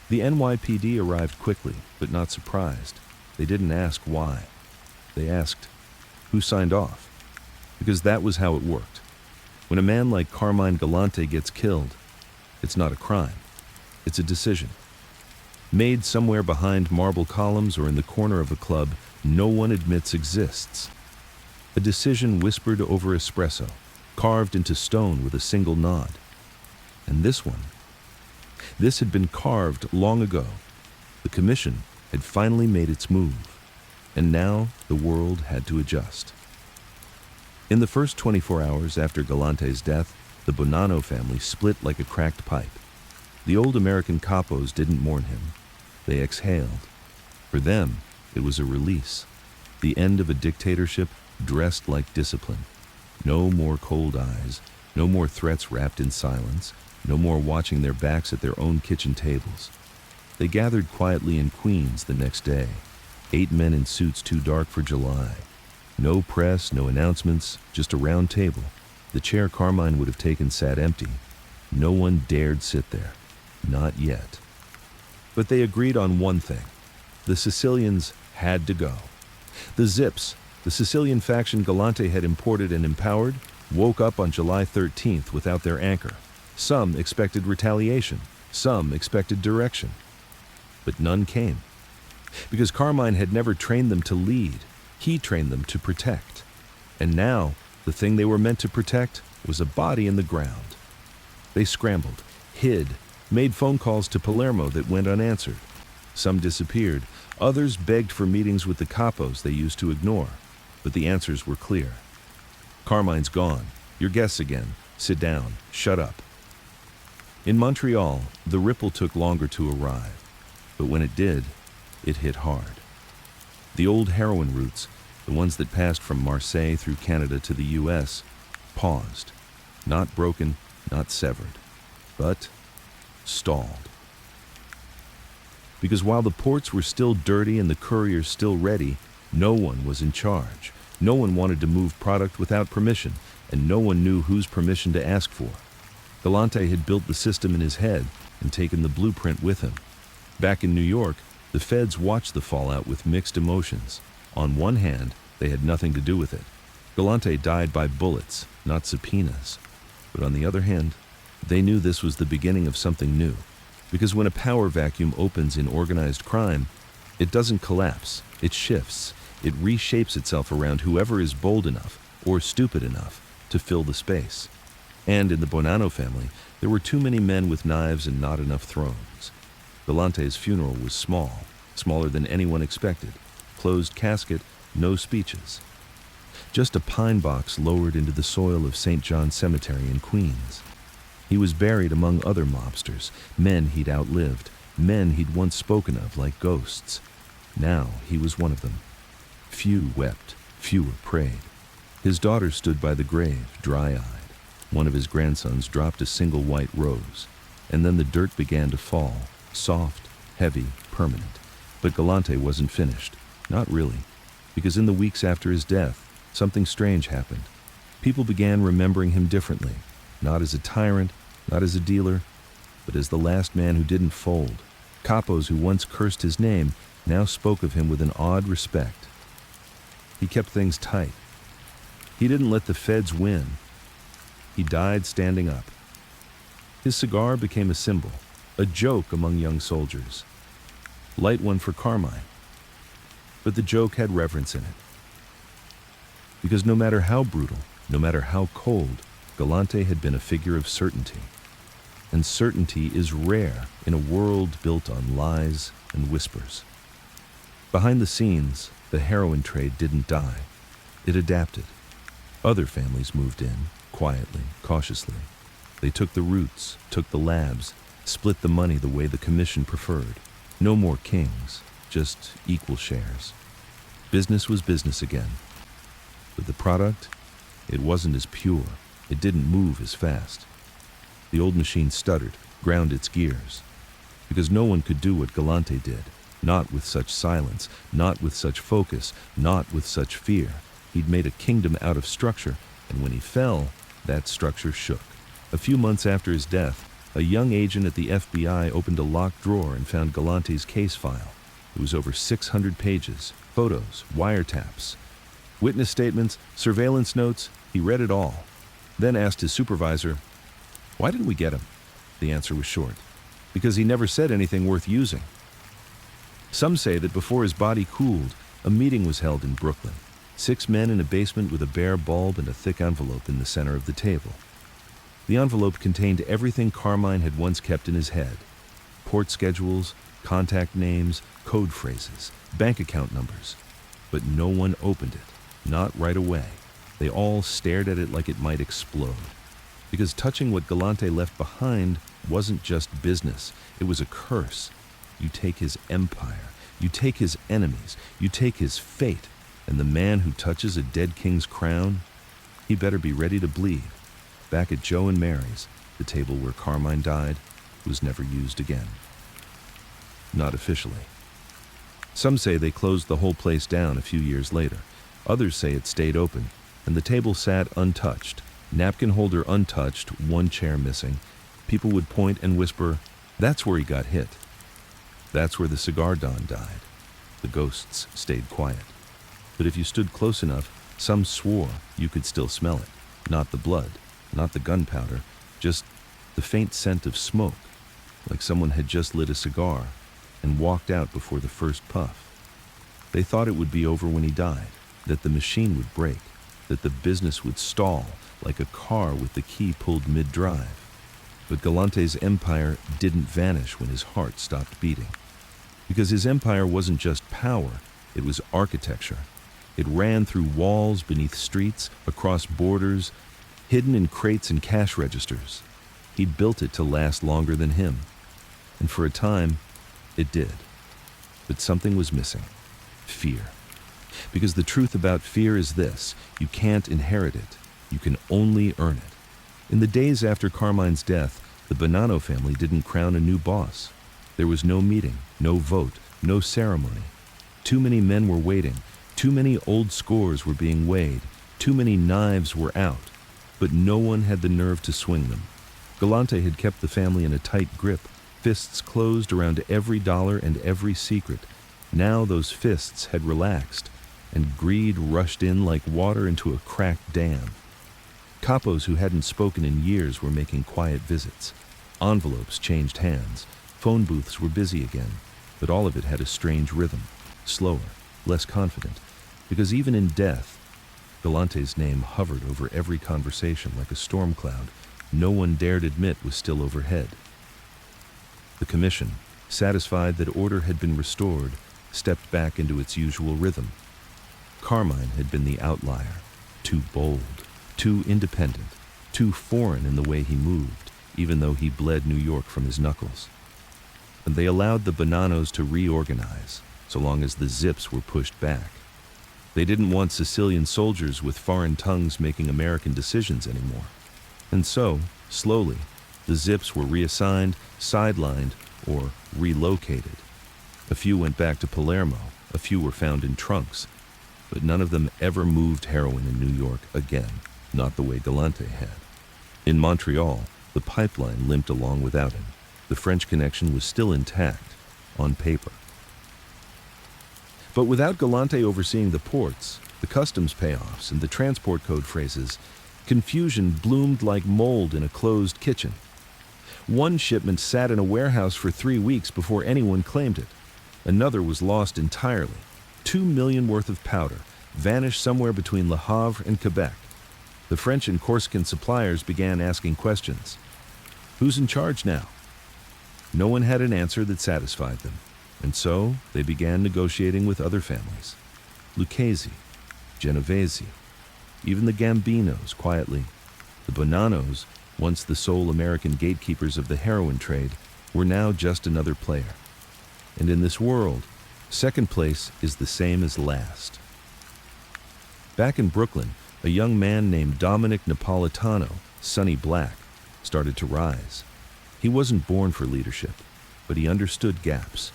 Speaker 1: The NYPD arrived quickly, but not surprised. They didn't ask why. They asked, who signed off? Because that was how it worked. When a man like Carmine Galante gets killed, it's not a crime. It's a decision. Made somewhere behind marble columns or in the corner of a club no one admits exists. A decision whispered over espresso, carved into stone with a single nod. And this had been carved long ago. The commission had finally made its move, and now the world had to adjust. In the first 24 hours after Galante's death, the Bonanno family split like a cracked pipe. The old American capos didn't mourn him. They exhaled. For them, it was a release, the end of a dictatorship dressed like discipline. No more cold eyes, no more threats wrapped in silence, no more watching their backs at their own kitchen tables. They gathered quietly in Queens the next day, 8 men in suits too dark for July. No press, no announcements, just a round table. The chair Carmine would have taken sat empty. No one dared sit there. Not yet. But they agreed on one thing. The Sicilians had to go. The Zips, the Sicilian faction Galante had imported and empowered, woke up on July 13th without their anchor. Some expected retaliation, some expected direction. But none came. Because Carmine had never trained them to lead, he trained them to protect. And now, the thing they were meant to protect was a body in the ground. They scrambled, hid, made phone calls to Palermo that went unanswered. Some disappeared, others begged for meetings with the capos they used to ignore, but the answers were clear. Carmine's gone. Your guests again. Sit down. Shut up. In Montreal, the ripple took longer to arrive, but when it did, it hit hard. The old heroin routes, the ones that passed from Marseille through Canada to the U.S., paused. Not broken, not severed, but stalled. Because while the ports were still dirty and the couriers still ready, no one was in charge. No one wanted to move product without permission, and no one knew whose permission to ask for. Galante had built the system in his head and taken the blueprint with him. Back in New York, the feds watched the fallout with mixed emotions. On one hand, they had nothing to do with it. Galante died by bullets, not subpoenas. But on the other hand, they knew this was the beginning of something new. Because when a power vacuum opens in organized crime, it doesn't collapse, it shifts. It reshapes itself around whoever is bold enough or stupid enough to fill the space. And in the Bonanno family, there were too many men with knives and not enough thrones. Galante's funeral was small, smaller than anyone expected. Closed casket, no speeches. Just a pine box lowered into the soil of St. John's Cemetery in Queens. He was buried among other mobsters, men he'd outlived, men he'd once spoken of like ghosts. Now he was one of them. Few wept, fewer prayed. His daughter stood by the grave, dry-eyed. One of his grandsons dropped a single white rose, and then the dirt began to fall, soft, heavy, permanent. But Galante wasn't finished. Not really. Because in the weeks after his death, something strange happened. People began remembering him differently, not as a tyrant, not as a dealer, but as the last man who didn't fold. Capos who once cursed his name now spoke of him with an odd respect. He kept things tight. He didn't let the feds win. He died standing up. His cigar became a symbol, a joke among young soldiers. Light one for Carmine. But the joke had reverence in it. Because no matter how brutal, no matter how cold, Galante had been a figure of certainty. And certainty is rare in a world built on lies and whispers. Behind the scenes, the heroin trade didn't die. It adapted. Other families moved in, quietly, cautiously. They took the routes, took the labs, split the money the way the commission preferred. No more kings, just equal shares. Business was business again. But the product, it wasn't as pure. It didn't move as fast. The old machine stuttered, ground its gears. Because no one could do what Galante did. Not with such silence, not with such focus, not with such fear. He'd made a kingdom out of structure, and when he fell, that structure shook. A few months after his death, a young agent at the FBI opened a locked drawer and found Galante's case file. It was over 600 pages, photos, wiretaps, witness statements, surveillance notes. He read it all, then asked his supervisor, "Why didn't we get him?" The answer was short. Because he never said anything worth using. Some say that before his body cooled, a meeting was held in Brooklyn. 6 men in a basement with a bare bulb and a thick envelope in the center of the table. The envelope contained everything Carmine had once kept in his head. Port schedules, contact names, code phrases, bank account numbers. But no one opened it, not right away. They all stared at it like it might explode. Because touching what Galante left behind wasn't just business, it was a curse. You take his empire, you take his enemies, you take his fate, and the man who touches a dead king's crown, he better be ready to bleed. Back at Joe and Mary's, the table where Carmine died, was never used again. Not officially. Some say they closed the whole place down a few years later. Others say it stayed open, and the table sat untouched, napkin holder untouched, one chair missing. People would point and whisper, "That's where he got hit. That's where the cigar don died." The ghosts stayed quiet. But if you stood close enough, some swore you could still smell it. Not the blood, not the gunpowder, just the faint scent of smoke, like someone had just lit a cigar and walked out before the first puff. They thought it would be over when he died, that the machine would break, that the business would stall like a car with the key pulled mid-drive. But Galante's empire didn't vanish when his heart stopped beating. Because his empire wasn't just power, it was architecture. It ran through walls, beneath streets, across borders, hidden in crates and cash registers. He'd built it to last longer than him. And for a time, it did. But something was missing. Fear. Because the truth about fear is this: you can't inherit it. You can only earn it. In the days after Carmine's death, the Bonanno family didn't crown a new boss. There was no meeting, no vote, no ceremony. Too many men were waiting. Too many old scores were being weighed. Too many knives were out. But no one had the nerve to swing them. Galante had kept the family in a tight grip, fists closed around every dollar and every secret. Now those fists had relaxed, and greed rushed in like water into a cracked dam. Capos who hadn't spoken in years were making quiet visits. Envelopes changed hands. Phone booths were busy again, but all of it had a strange rhythm, slower, less confident, because even in death, Galante's name hovered over every conversation like a storm cloud no one dared admit was still overhead. The commission, satisfied that order had been restored, stepped back into its usual rhythm. Carmine had been the outlier, too bold, too independent, too foreign in the way he moved, even though he bled New York from his knuckles. And they allowed the Bonannos to reorganize, so long as the Zips were pushed back. They didn't want Sicilian soldiers with foreign tongues making American decisions anymore. And so, slowly, the Zips were reassigned, sidelined, or relocated. A few went back to Palermo, a few were found in trunks, but none of them ever moved heroin in New York again, not the way Galante had. In Montreal, the pipeline limped along without him. The French connection was still intact, on paper. But without Galante overseeing the ports, the customs payoffs, and the transport code phrases, confusion bloomed like mold in a closed kitchen. One shipment sat in a warehouse for 3 weeks before anyone claimed it. Another was lost entirely. 2 million worth of powder vanished somewhere between Le Havre and Quebec. The French and Corsican suppliers began asking questions. Who's in charge now? No one had an answer that satisfied them, and so they began negotiating with other families. Lucchese, Genovese, even the Gambinos quietly. The Bonannos, once the sole American gatekeepers of the heroin trade, were now just another player. And in this world, second place is the same as last. Back in Brooklyn, a young man named Dominic Napolitano, Sonny Black, started to rise. He wasn't born for leadership, but he understood gaps.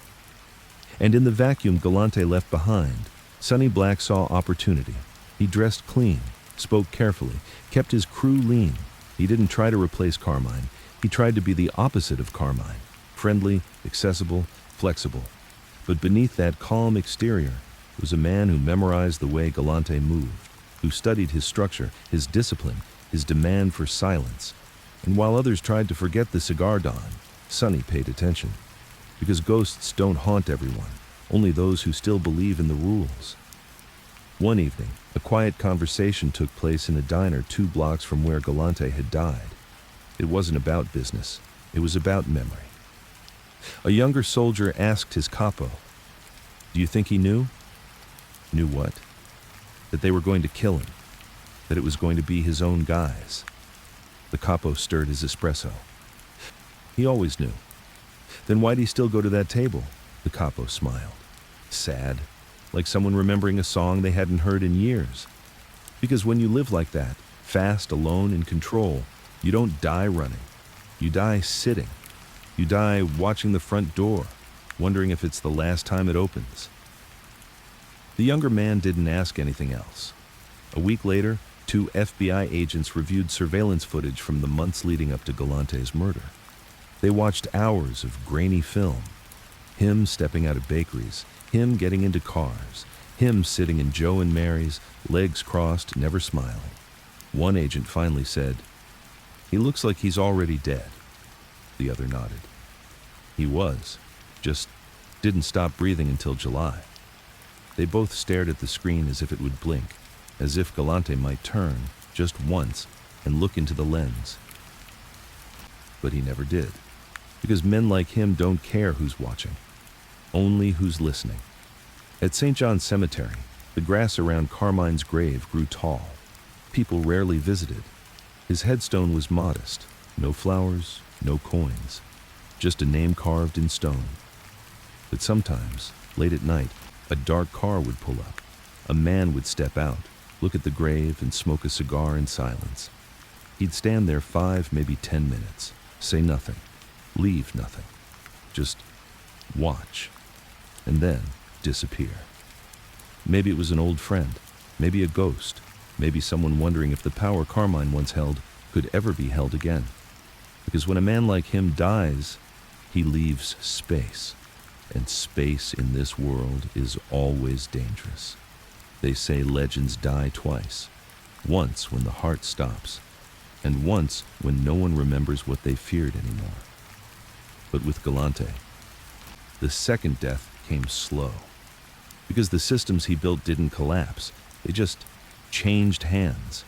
Speaker 1: And in the vacuum Galante left behind, Sonny Black saw opportunity. He dressed clean, spoke carefully, kept his crew lean. He didn't try to replace Carmine. He tried to be the opposite of Carmine, friendly, accessible, flexible. But beneath that calm exterior was a man who memorized the way Galante moved, who studied his structure, his discipline, his demand for silence. And while others tried to forget the cigar don, Sonny paid attention. Because ghosts don't haunt everyone, only those who still believe in the rules. One evening, a quiet conversation took place in a diner 2 blocks from where Galante had died. It wasn't about business. It was about memory. A younger soldier asked his capo, "Do you think he knew?" Knew what? That they were going to kill him. That it was going to be his own guys. The capo stirred his espresso. He always knew. Then why'd he still go to that table? The capo smiled. Sad, like someone remembering a song they hadn't heard in years. Because when you live like that, fast, alone, in control, you don't die running. You die sitting. You die watching the front door, wondering if it's the last time it opens. The younger man didn't ask anything else. A week later, 2 FBI agents reviewed surveillance footage from the months leading up to Galante's murder. They watched hours of grainy film. Him stepping out of bakeries, him getting into cars, Him sitting in Joe and Mary's, legs crossed, never smiling. One agent finally said, "He looks like he's already dead." The other nodded. He was, just didn't stop breathing until July. They both stared at the screen as if it would blink, as if Galante might turn, just once, and look into the lens. But he never did, because men like him don't care who's watching, only who's listening. At St. John's Cemetery, the grass around Carmine's grave grew tall. People rarely visited. His headstone was modest, no flowers, no coins, just a name carved in stone. But sometimes, late at night, a dark car would pull up. A man would step out, look at the grave, and smoke a cigar in silence. He'd stand there 5, maybe 10 minutes, say nothing, leave nothing, just watch, and then disappear. Maybe it was an old friend, maybe a ghost, maybe someone wondering if the power Carmine once held could ever be held again. Because when a man like him dies, he leaves space. And space in this world is always dangerous. They say legends die twice. Once when the heart stops, and once when no one remembers what they feared anymore. But with Galante, the second death came slow. Because the systems he built didn't collapse, they just changed hands.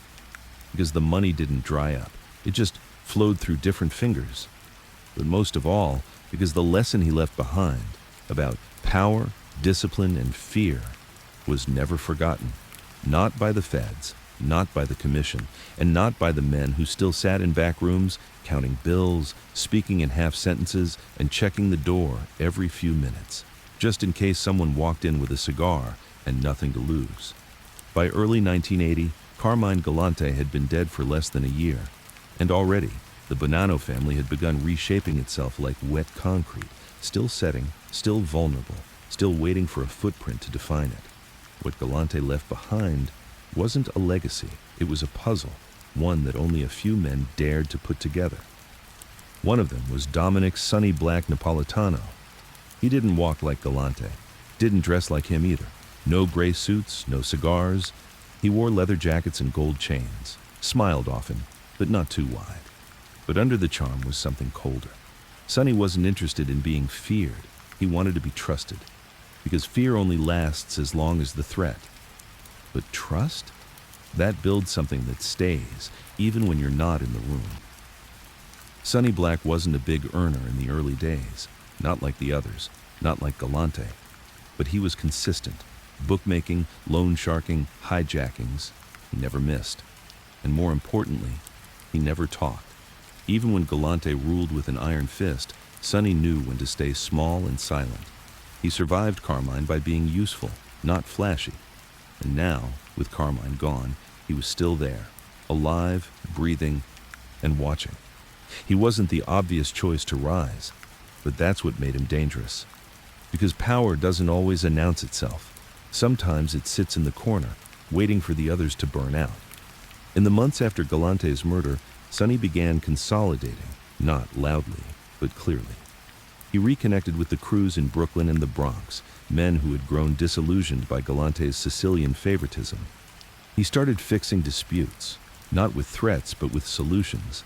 Speaker 1: Because the money didn't dry up, it just flowed through different fingers. But most of all, because the lesson he left behind about power, discipline, and fear was never forgotten. Not by the feds, not by the commission, and not by the men who still sat in back rooms, counting bills, speaking in half sentences, and checking the door every few minutes, just in case someone walked in with a cigar and nothing to lose. By early 1980, Carmine Galante had been dead for less than a year, and already the Bonanno family had begun reshaping itself like wet concrete, still setting, still vulnerable, still waiting for a footprint to define it. What Galante left behind wasn't a legacy, it was a puzzle, one that only a few men dared to put together. One of them was Dominic's sunny black Napolitano. He didn't walk like Galante, didn't dress like him either. No gray suits, no cigars. He wore leather jackets and gold chains, smiled often, but not too wide. But under the charm was something colder. Sonny wasn't interested in being feared. He wanted to be trusted, because fear only lasts as long as the threat. But trust? That builds something that stays, even when you're not in the room. Sonny Black wasn't a big earner in the early days, not like the others, not like Galante. But he was consistent. Bookmaking, loan sharking, hijackings, he never missed. And more importantly, he never talked. Even when Galante ruled with an iron fist, Sonny knew when to stay small and silent. He survived Carmine by being useful, not flashy. And now, with Carmine gone, he was still there, alive, breathing, and watching. He wasn't the obvious choice to rise, but that's what made him dangerous. Because power doesn't always announce itself. Sometimes it sits in the corner, waiting for the others to burn out. In the months after Galante's murder, Sonny began consolidating, not loudly, but clearly. He reconnected with the crews in Brooklyn and the Bronx, men who had grown disillusioned by Galante's Sicilian favoritism. He started fixing disputes, not with threats, but with solutions.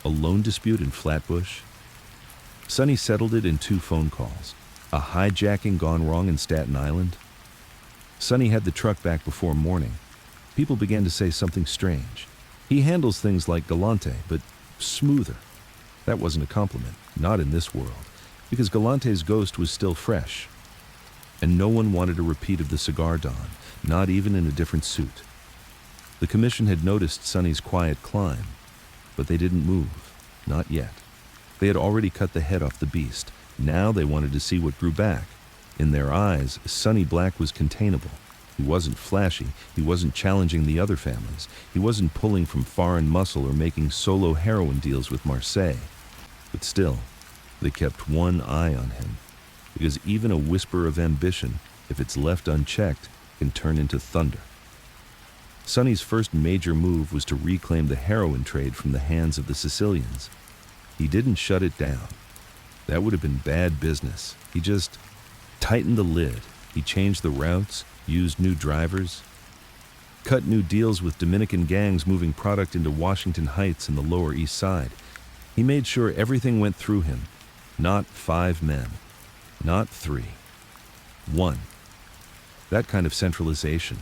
Speaker 1: A loan dispute in Flatbush? Sonny settled it in 2 phone calls. A hijacking gone wrong in Staten Island? Sonny had the truck back before morning. People began to say something strange. He handles things like Galante, but smoother. That wasn't a compliment, not in this world, because Galante's ghost was still fresh. And no one wanted a repeat of the cigar dawn, not even in a different suit. The commission had noticed Sonny's quiet climb, but they didn't move, not yet. They had already cut the head off the beast. Now they wanted to see what grew back. In their eyes, Sonny Black was containable. He wasn't flashy, he wasn't challenging the other families, he wasn't pulling from foreign muscle or making solo heroin deals with Marseille. But still, they kept one eye on him, because even a whisper of ambition, if it's left unchecked, can turn into thunder. Sonny's first major move was to reclaim the heroin trade from the hands of the Sicilians. He didn't shut it down. That would have been bad business. He just tightened the lid. He changed the routes. used new drivers, cut new deals with Dominican gangs moving product into Washington Heights and the Lower East Side. He made sure everything went through him. Not 5 men, not 3, 1. That kind of centralization.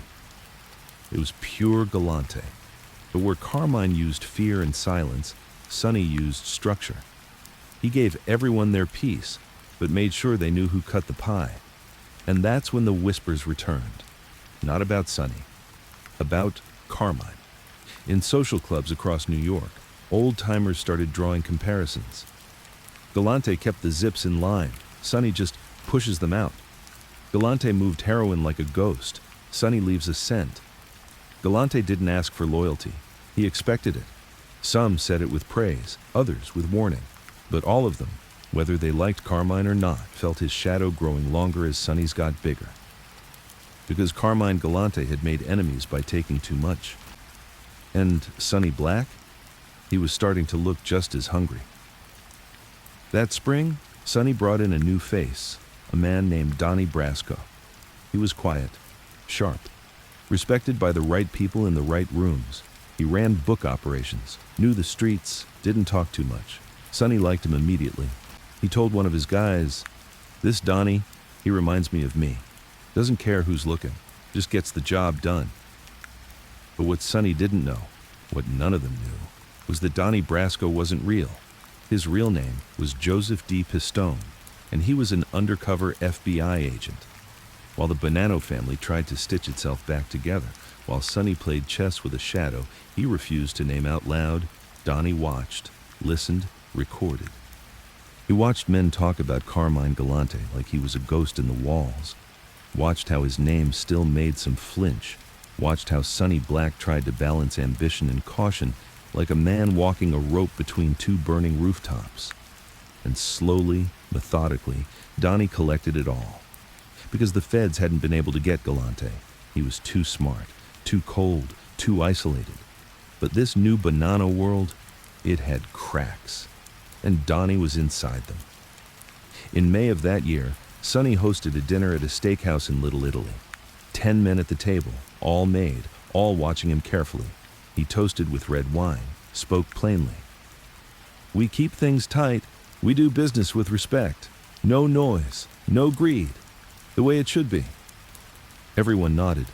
Speaker 1: It was pure Galante. But where Carmine used fear and silence, Sonny used structure. He gave everyone their piece, but made sure they knew who cut the pie. And that's when the whispers returned. Not about Sonny, about Carmine. In social clubs across New York, old-timers started drawing comparisons. Galante kept the zips in line, Sonny just pushes them out. Galante moved heroin like a ghost, Sonny leaves a scent. Galante didn't ask for loyalty, he expected it. Some said it with praise, others with warning. But all of them, whether they liked Carmine or not, felt his shadow growing longer as Sonny's got bigger. Because Carmine Galante had made enemies by taking too much. And Sonny Black? He was starting to look just as hungry. That spring, Sonny brought in a new face, a man named Donnie Brasco. He was quiet, sharp, respected by the right people in the right rooms. He ran book operations, knew the streets, didn't talk too much. Sonny liked him immediately. He told one of his guys, "This Donnie, he reminds me of me. Doesn't care who's looking, just gets the job done." But what Sonny didn't know, what none of them knew, was that Donnie Brasco wasn't real. His real name was Joseph D. Pistone, and he was an undercover FBI agent. While the Bonanno family tried to stitch itself back together, while Sonny played chess with a shadow he refused to name out loud, Donnie watched, listened, recorded. He watched men talk about Carmine Galante like he was a ghost in the walls, watched how his name still made some flinch, watched how Sonny Black tried to balance ambition and caution like a man walking a rope between 2 burning rooftops. And slowly, methodically, Donnie collected it all. Because the feds hadn't been able to get Galante. He was too smart, too cold, too isolated. But this new Bonanno world, it had cracks. And Donnie was inside them. In May of that year, Sonny hosted a dinner at a steakhouse in Little Italy. 10 men at the table, all made, all watching him carefully. He toasted with red wine, spoke plainly. "We keep things tight. We do business with respect. No noise, no greed. The way it should be." Everyone nodded.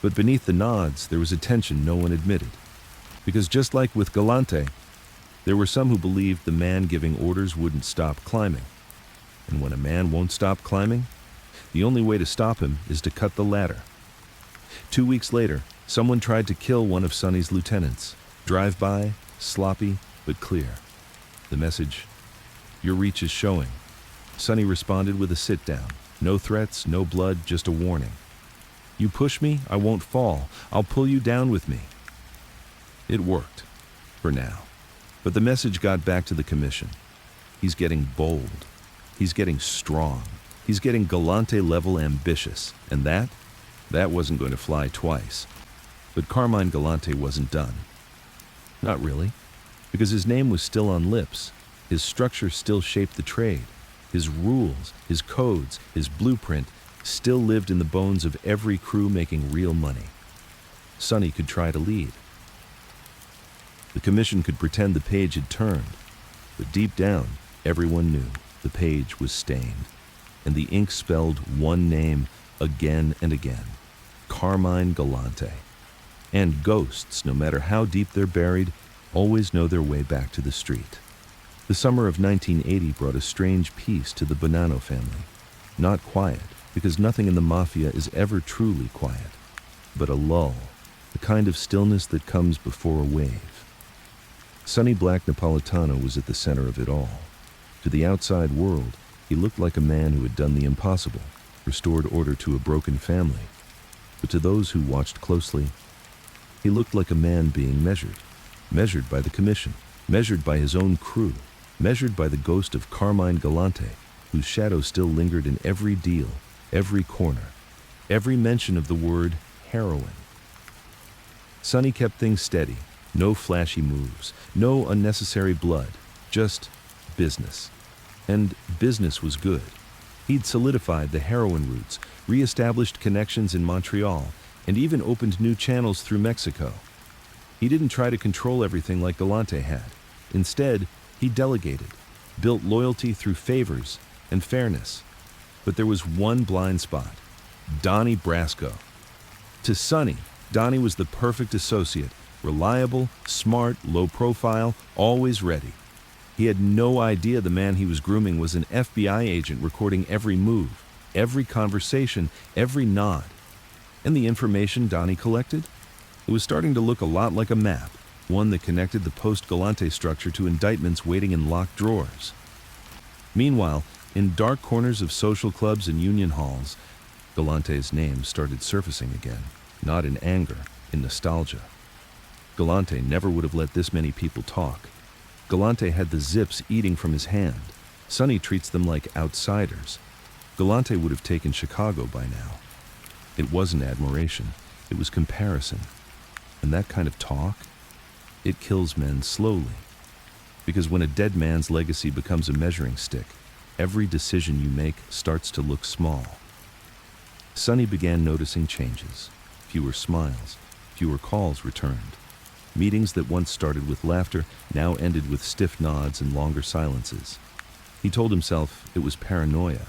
Speaker 1: But beneath the nods, there was a tension no one admitted. Because just like with Galante, there were some who believed the man giving orders wouldn't stop climbing. And when a man won't stop climbing, the only way to stop him is to cut the ladder. 2 weeks later, someone tried to kill one of Sonny's lieutenants. Drive-by, sloppy, but clear. The message, "Your reach is showing." Sonny responded with a sit-down. No threats, no blood, just a warning. "You push me, I won't fall. I'll pull you down with me." It worked, for now. But the message got back to the commission. He's getting bold. He's getting strong. He's getting Galante-level ambitious. And that wasn't going to fly twice. But Carmine Galante wasn't done. Not really. Because his name was still on lips. His structure still shaped the trade. His rules, his codes, his blueprint still lived in the bones of every crew making real money. Sonny could try to lead. The commission could pretend the page had turned, but deep down, everyone knew the page was stained, and the ink spelled one name again and again, Carmine Galante. And ghosts, no matter how deep they're buried, always know their way back to the street. The summer of 1980 brought a strange peace to the Bonanno family. Not quiet, because nothing in the Mafia is ever truly quiet, but a lull, the kind of stillness that comes before a wave. Sonny Black Napolitano was at the center of it all. To the outside world, he looked like a man who had done the impossible, restored order to a broken family. But to those who watched closely, he looked like a man being measured by the commission, measured by his own crew, measured by the ghost of Carmine Galante, whose shadow still lingered in every deal, every corner, every mention of the word heroin. Sonny kept things steady, no flashy moves, no unnecessary blood, just business. And business was good. He'd solidified the heroin routes, re-established connections in Montreal, and even opened new channels through Mexico. He didn't try to control everything like Galante had. Instead, he delegated, built loyalty through favors and fairness. But there was one blind spot: Donnie Brasco. To Sonny, Donnie was the perfect associate, reliable, smart, low profile, always ready. He had no idea the man he was grooming was an FBI agent recording every move, every conversation, every nod. And the information Donnie collected? It was starting to look a lot like a map, one that connected the post-Galante structure to indictments waiting in locked drawers. Meanwhile, in dark corners of social clubs and union halls, Galante's name started surfacing again, not in anger, in nostalgia. Galante never would have let this many people talk. Galante had the zips eating from his hand. Sonny treats them like outsiders. Galante would have taken Chicago by now. It wasn't admiration, it was comparison. And that kind of talk, it kills men slowly. Because when a dead man's legacy becomes a measuring stick, every decision you make starts to look small. Sonny began noticing changes. Fewer smiles, fewer calls returned. Meetings that once started with laughter now ended with stiff nods and longer silences. He told himself it was paranoia.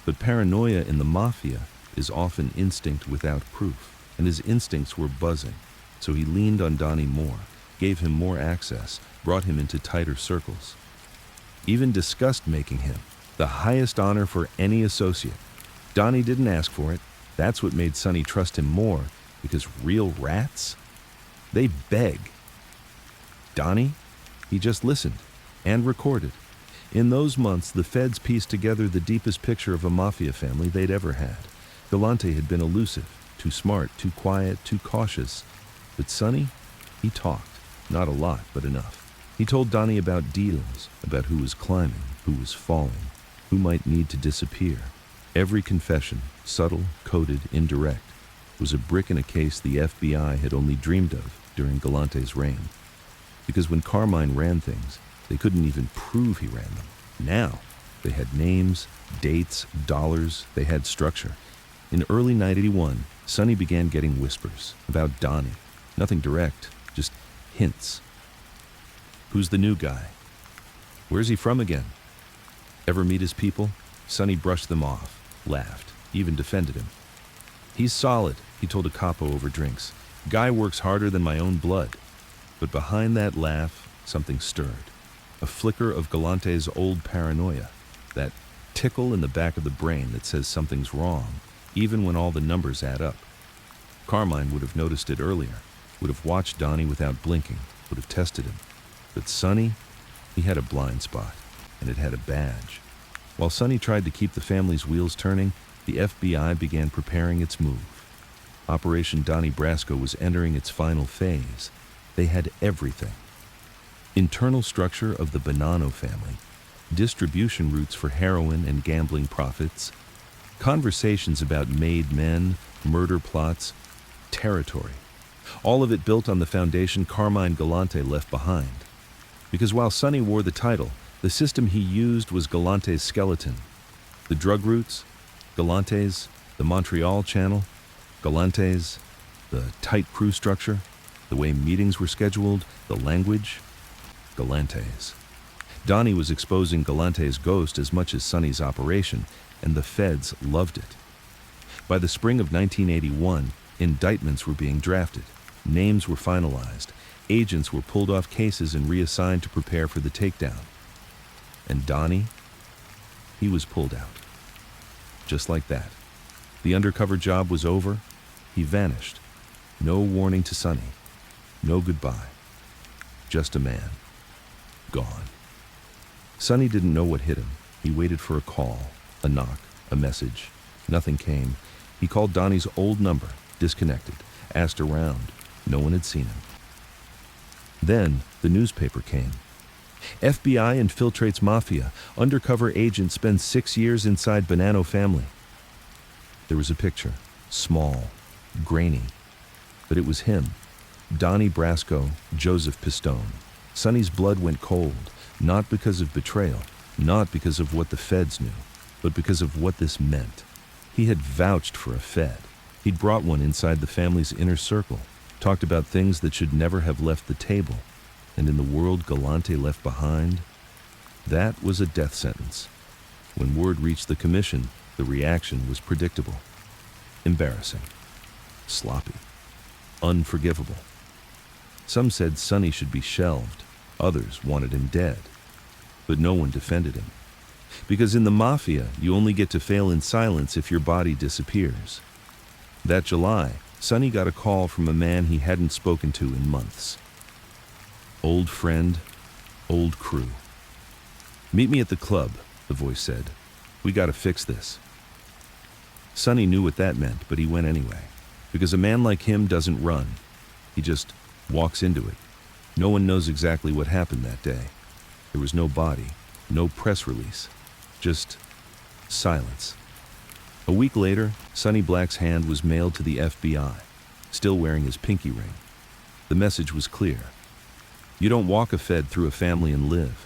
Speaker 1: But paranoia in the Mafia is often instinct without proof, and his instincts were buzzing. So he leaned on Donnie more, gave him more access, brought him into tighter circles. Even discussed making him the highest honor for any associate. Donnie didn't ask for it. That's what made Sonny trust him more, because real rats, they beg. Donnie, he just listened and recorded. In those months, the feds pieced together the deepest picture of a Mafia family they'd ever had. Galante had been elusive, too smart, too quiet, too cautious. But Sonny, he talked. Not a lot, but enough. He told Donnie about deals, about who was climbing, who was falling, who might need to disappear. Every confession, subtle, coded, indirect, was a brick in a case the FBI had only dreamed of during Galante's reign. Because when Carmine ran things, they couldn't even prove he ran them. Now, they had names, dates, dollars, they had structure. In early 1981, Sonny began getting whispers about Donnie. Nothing direct, just hints. Who's the new guy? Where's he from again? Ever meet his people? Sonny brushed them off, laughed, even defended him. He's solid, he told a capo over drinks. Guy works harder than my own blood. But behind that laugh, something stirred. A flicker of Galante's old paranoia. That tickle in the back of the brain that says something's wrong, even when all the numbers add up. Carmine would have noticed it earlier, would have watched Donnie without blinking, would have tested him. But Sonny, he had a blind spot, and it had a badge. While Sonny tried to keep the family's wheels turning, the FBI began preparing its move. Operation Donnie Brasco was entering its final phase. They had everything. Internal structure of the Bonanno family, distribution routes for heroin and gambling profits, conversations about made men, murder plots, territory. All of it built on the foundation Carmine Galante left behind. Because while Sonny wore the title, the system he used was Galante's skeleton. The drug routes, Galante's, the Montreal channel, Galante's, the tight crew structure, the way meetings were scheduled, the language, Galante's. Donnie was exposing Galante's ghost as much as Sonny's operation, and the feds loved it. By the spring of 1981, indictments were being drafted, names were finalized, agents were pulled off cases and reassigned to prepare for the takedown. And Donnie, he was pulled out. Just like that. The undercover job was over. He vanished. No warning to Sonny. No goodbye. Just a man. Gone. Sonny didn't know what hit him. He waited for a call, a knock, a message. Nothing came. He called Donnie's old number, disconnected, asked around. No one had seen him. Then the newspaper came. FBI infiltrates Mafia. Undercover agent spends 6 years inside Bonanno family. There was a picture, small, grainy, but it was him. Donnie Brasco, Joseph Pistone. Sonny's blood went cold, not because of betrayal, not because of what the feds knew, but because of what this meant. He had vouched for a Fed. He'd brought one inside the family's inner circle, talked about things that should never have left the table, and in the world Galante left behind, that was a death sentence. When word reached the commission, the reaction was predictable. Embarrassing. Sloppy. Unforgivable. Some said Sonny should be shelved. Others wanted him dead. But no one defended him. Because in the Mafia, you only get to fail in silence if your body disappears. That July, Sonny got a call from a man he hadn't spoken to in months. Old friend, old crew. "Meet me at the club," the voice said. "We gotta fix this." Sonny knew what that meant, but he went anyway. Because a man like him doesn't run. He just walks into it. No one knows exactly what happened that day. There was no body, no press release, just silence. A week later, Sonny Black's hand was mailed to the FBI, still wearing his pinky ring. The message was clear. You don't walk a Fed through a family and live.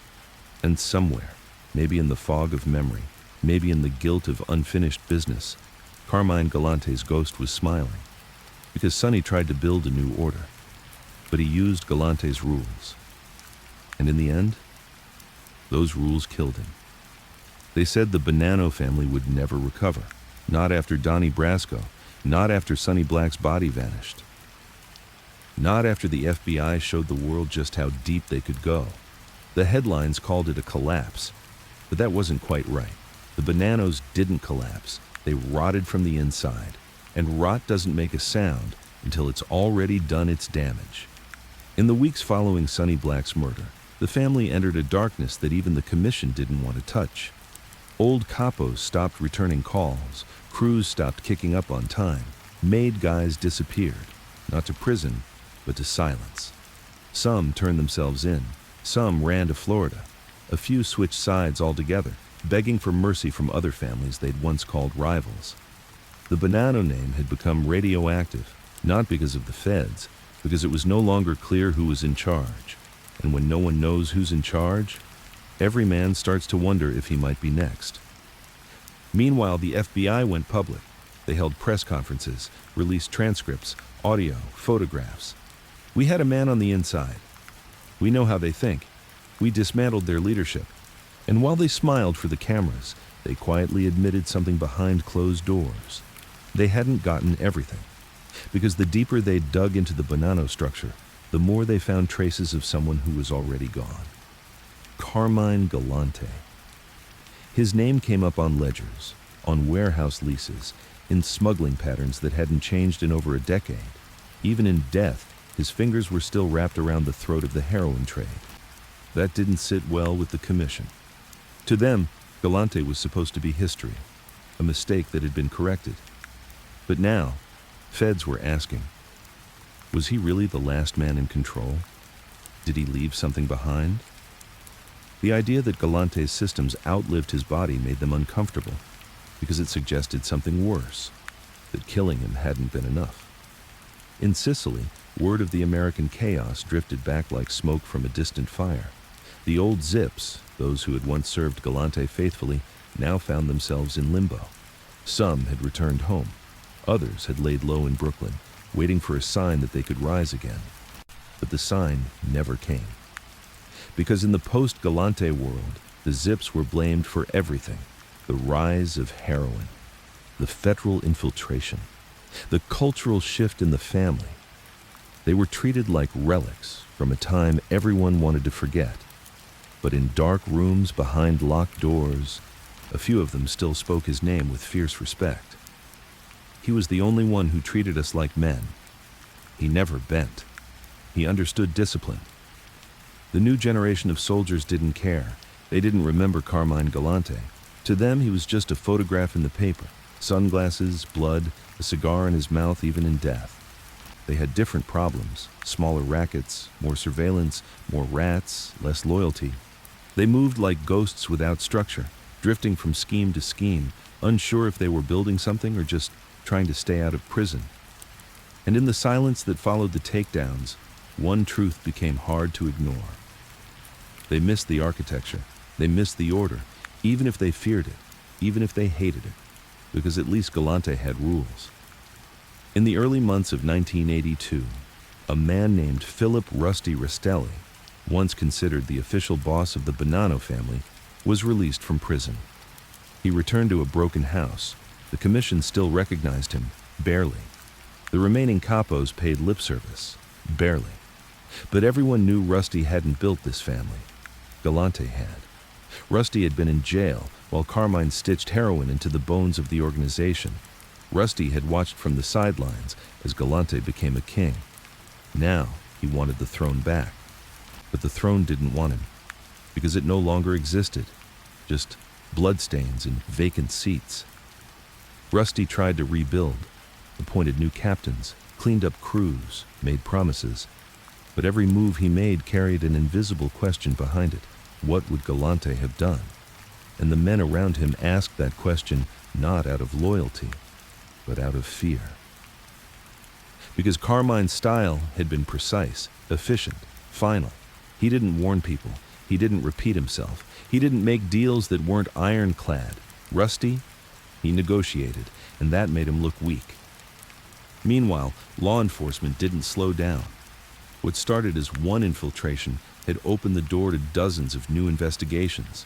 Speaker 1: And somewhere, maybe in the fog of memory, maybe in the guilt of unfinished business, Carmine Galante's ghost was smiling. Because Sonny tried to build a new order. But he used Galante's rules. And in the end, those rules killed him. They said the Bonanno family would never recover. Not after Donnie Brasco. Not after Sonny Black's body vanished. Not after the FBI showed the world just how deep they could go. The headlines called it a collapse. But that wasn't quite right. The Bonannos didn't collapse. They rotted from the inside. And rot doesn't make a sound until it's already done its damage. In the weeks following Sonny Black's murder, the family entered a darkness that even the commission didn't want to touch. Old capos stopped returning calls, crews stopped kicking up on time, made guys disappeared, not to prison, but to silence. Some turned themselves in, some ran to Florida, a few switched sides altogether, begging for mercy from other families they'd once called rivals. The Bonanno name had become radioactive, not because of the feds, because it was no longer clear who was in charge. And when no one knows who's in charge, every man starts to wonder if he might be next. Meanwhile, the FBI went public. They held press conferences, released transcripts, audio, photographs. We had a man on the inside. We know how they think. We dismantled their leadership. And while they smiled for the cameras, they quietly admitted something behind closed doors. They hadn't gotten everything. Because the deeper they dug into the Bonanno structure, the more they found traces of someone who was already gone. Carmine Galante. His name came up on ledgers, on warehouse leases, in smuggling patterns that hadn't changed in over a decade. Even in death, his fingers were still wrapped around the throat of the heroin trade. That didn't sit well with the commission. To them, Galante was supposed to be history, a mistake that had been corrected. But now, feds were asking, was he really the last man in control? Did he leave something behind? The idea that Galante's systems outlived his body made them uncomfortable, because it suggested something worse, that killing him hadn't been enough. In Sicily, word of the American chaos drifted back like smoke from a distant fire. The old Zips, those who had once served Galante faithfully, now found themselves in limbo. Some had returned home. Others had laid low in Brooklyn, waiting for a sign that they could rise again. But the sign never came. Because in the post-Galante world, the Zips were blamed for everything. The rise of heroin, the federal infiltration, the cultural shift in the family. They were treated like relics from a time everyone wanted to forget. But in dark rooms behind locked doors, a few of them still spoke his name with fierce respect. He was the only one who treated us like men. He never bent. He understood discipline. The new generation of soldiers didn't care. They didn't remember Carmine Galante. To them, he was just a photograph in the paper. Sunglasses, blood, a cigar in his mouth even in death. They had different problems, smaller rackets, more surveillance, more rats, less loyalty. They moved like ghosts without structure, drifting from scheme to scheme, unsure if they were building something or just trying to stay out of prison. And in the silence that followed the takedowns, one truth became hard to ignore. They missed the architecture. They missed the order, even if they feared it. even if they hated it, because at least Galante had rules. In the early months of 1982, a man named Philip Rusty Rastelli, once considered the official boss of the Bonanno family, was released from prison. He returned to a broken house. The commission still recognized him, barely. The remaining capos paid lip service, barely. But everyone knew Rusty hadn't built this family. Galante had. Rusty had been in jail while Carmine stitched heroin into the bones of the organization. Rusty had watched from the sidelines as Galante became a king. Now he wanted the throne back. But the throne didn't want him, because it no longer existed, just bloodstains and vacant seats. Rusty tried to rebuild, appointed new captains, cleaned up crews, made promises. But every move he made carried an invisible question behind it. What would Galante have done? And the men around him asked that question not out of loyalty, but out of fear. Because Carmine's style had been precise, efficient, final. He didn't warn people. He didn't repeat himself. He didn't make deals that weren't ironclad. Rusty, he negotiated, and that made him look weak. Meanwhile, law enforcement didn't slow down. What started as one infiltration had opened the door to dozens of new investigations.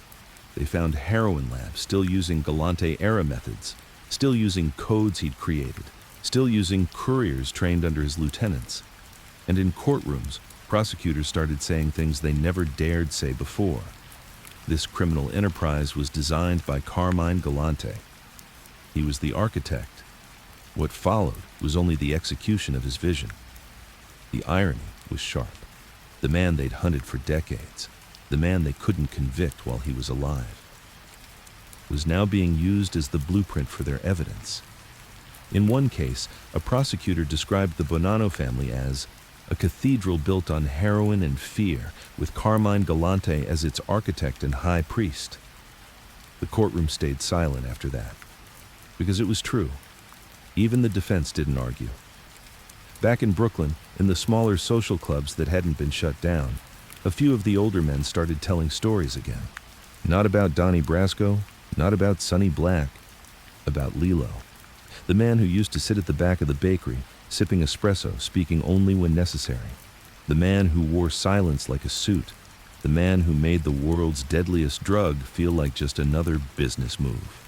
Speaker 1: They found heroin labs still using Galante-era methods, still using codes he'd created, still using couriers trained under his lieutenants. And in courtrooms, prosecutors started saying things they never dared say before. This criminal enterprise was designed by Carmine Galante. He was the architect. What followed was only the execution of his vision. The irony was sharp. The man they'd hunted for decades, the man they couldn't convict while he was alive, was now being used as the blueprint for their evidence. In one case, a prosecutor described the Bonanno family as a cathedral built on heroin and fear, with Carmine Galante as its architect and high priest. The courtroom stayed silent after that, because it was true. Even the defense didn't argue. Back in Brooklyn, in the smaller social clubs that hadn't been shut down, a few of the older men started telling stories again. Not about Donnie Brasco, not about Sonny Black, about Lilo, the man who used to sit at the back of the bakery, sipping espresso, speaking only when necessary. The man who wore silence like a suit. The man who made the world's deadliest drug feel like just another business move.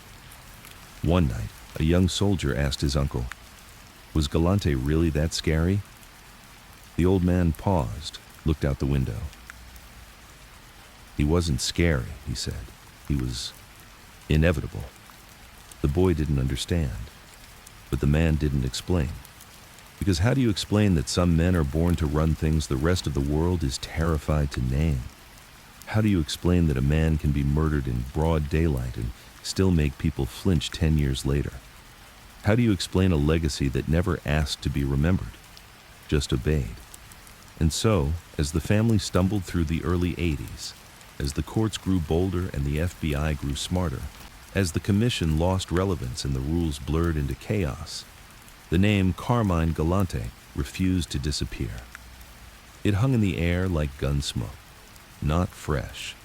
Speaker 1: One night, a young soldier asked his uncle, "Was Galante really that scary?" The old man paused, looked out the window. "He wasn't scary," he said. "He was inevitable." The boy didn't understand, but the man didn't explain. Because how do you explain that some men are born to run things the rest of the world is terrified to name? How do you explain that a man can be murdered in broad daylight and still make people flinch 10 years later? How do you explain a legacy that never asked to be remembered, just obeyed? And so, as the family stumbled through the early 80s, as the courts grew bolder and the FBI grew smarter, as the commission lost relevance and the rules blurred into chaos, the name Carmine Galante refused to disappear. It hung in the air like gun smoke, not fresh,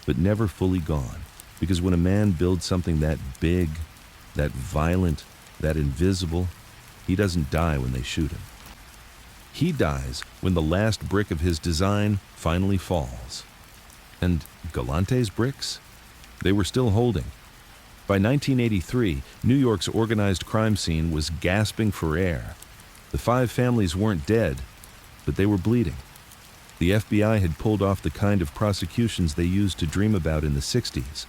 Speaker 1: but never fully gone, because when a man builds something that big, that violent, that invisible, he doesn't die when they shoot him. He dies when the last brick of his design finally falls. And Galante's bricks? They were still holding. By 1983, New York's organized crime scene was gasping for air. The 5 families weren't dead, but they were bleeding. The FBI had pulled off the kind of prosecutions they used to dream about in the 60s.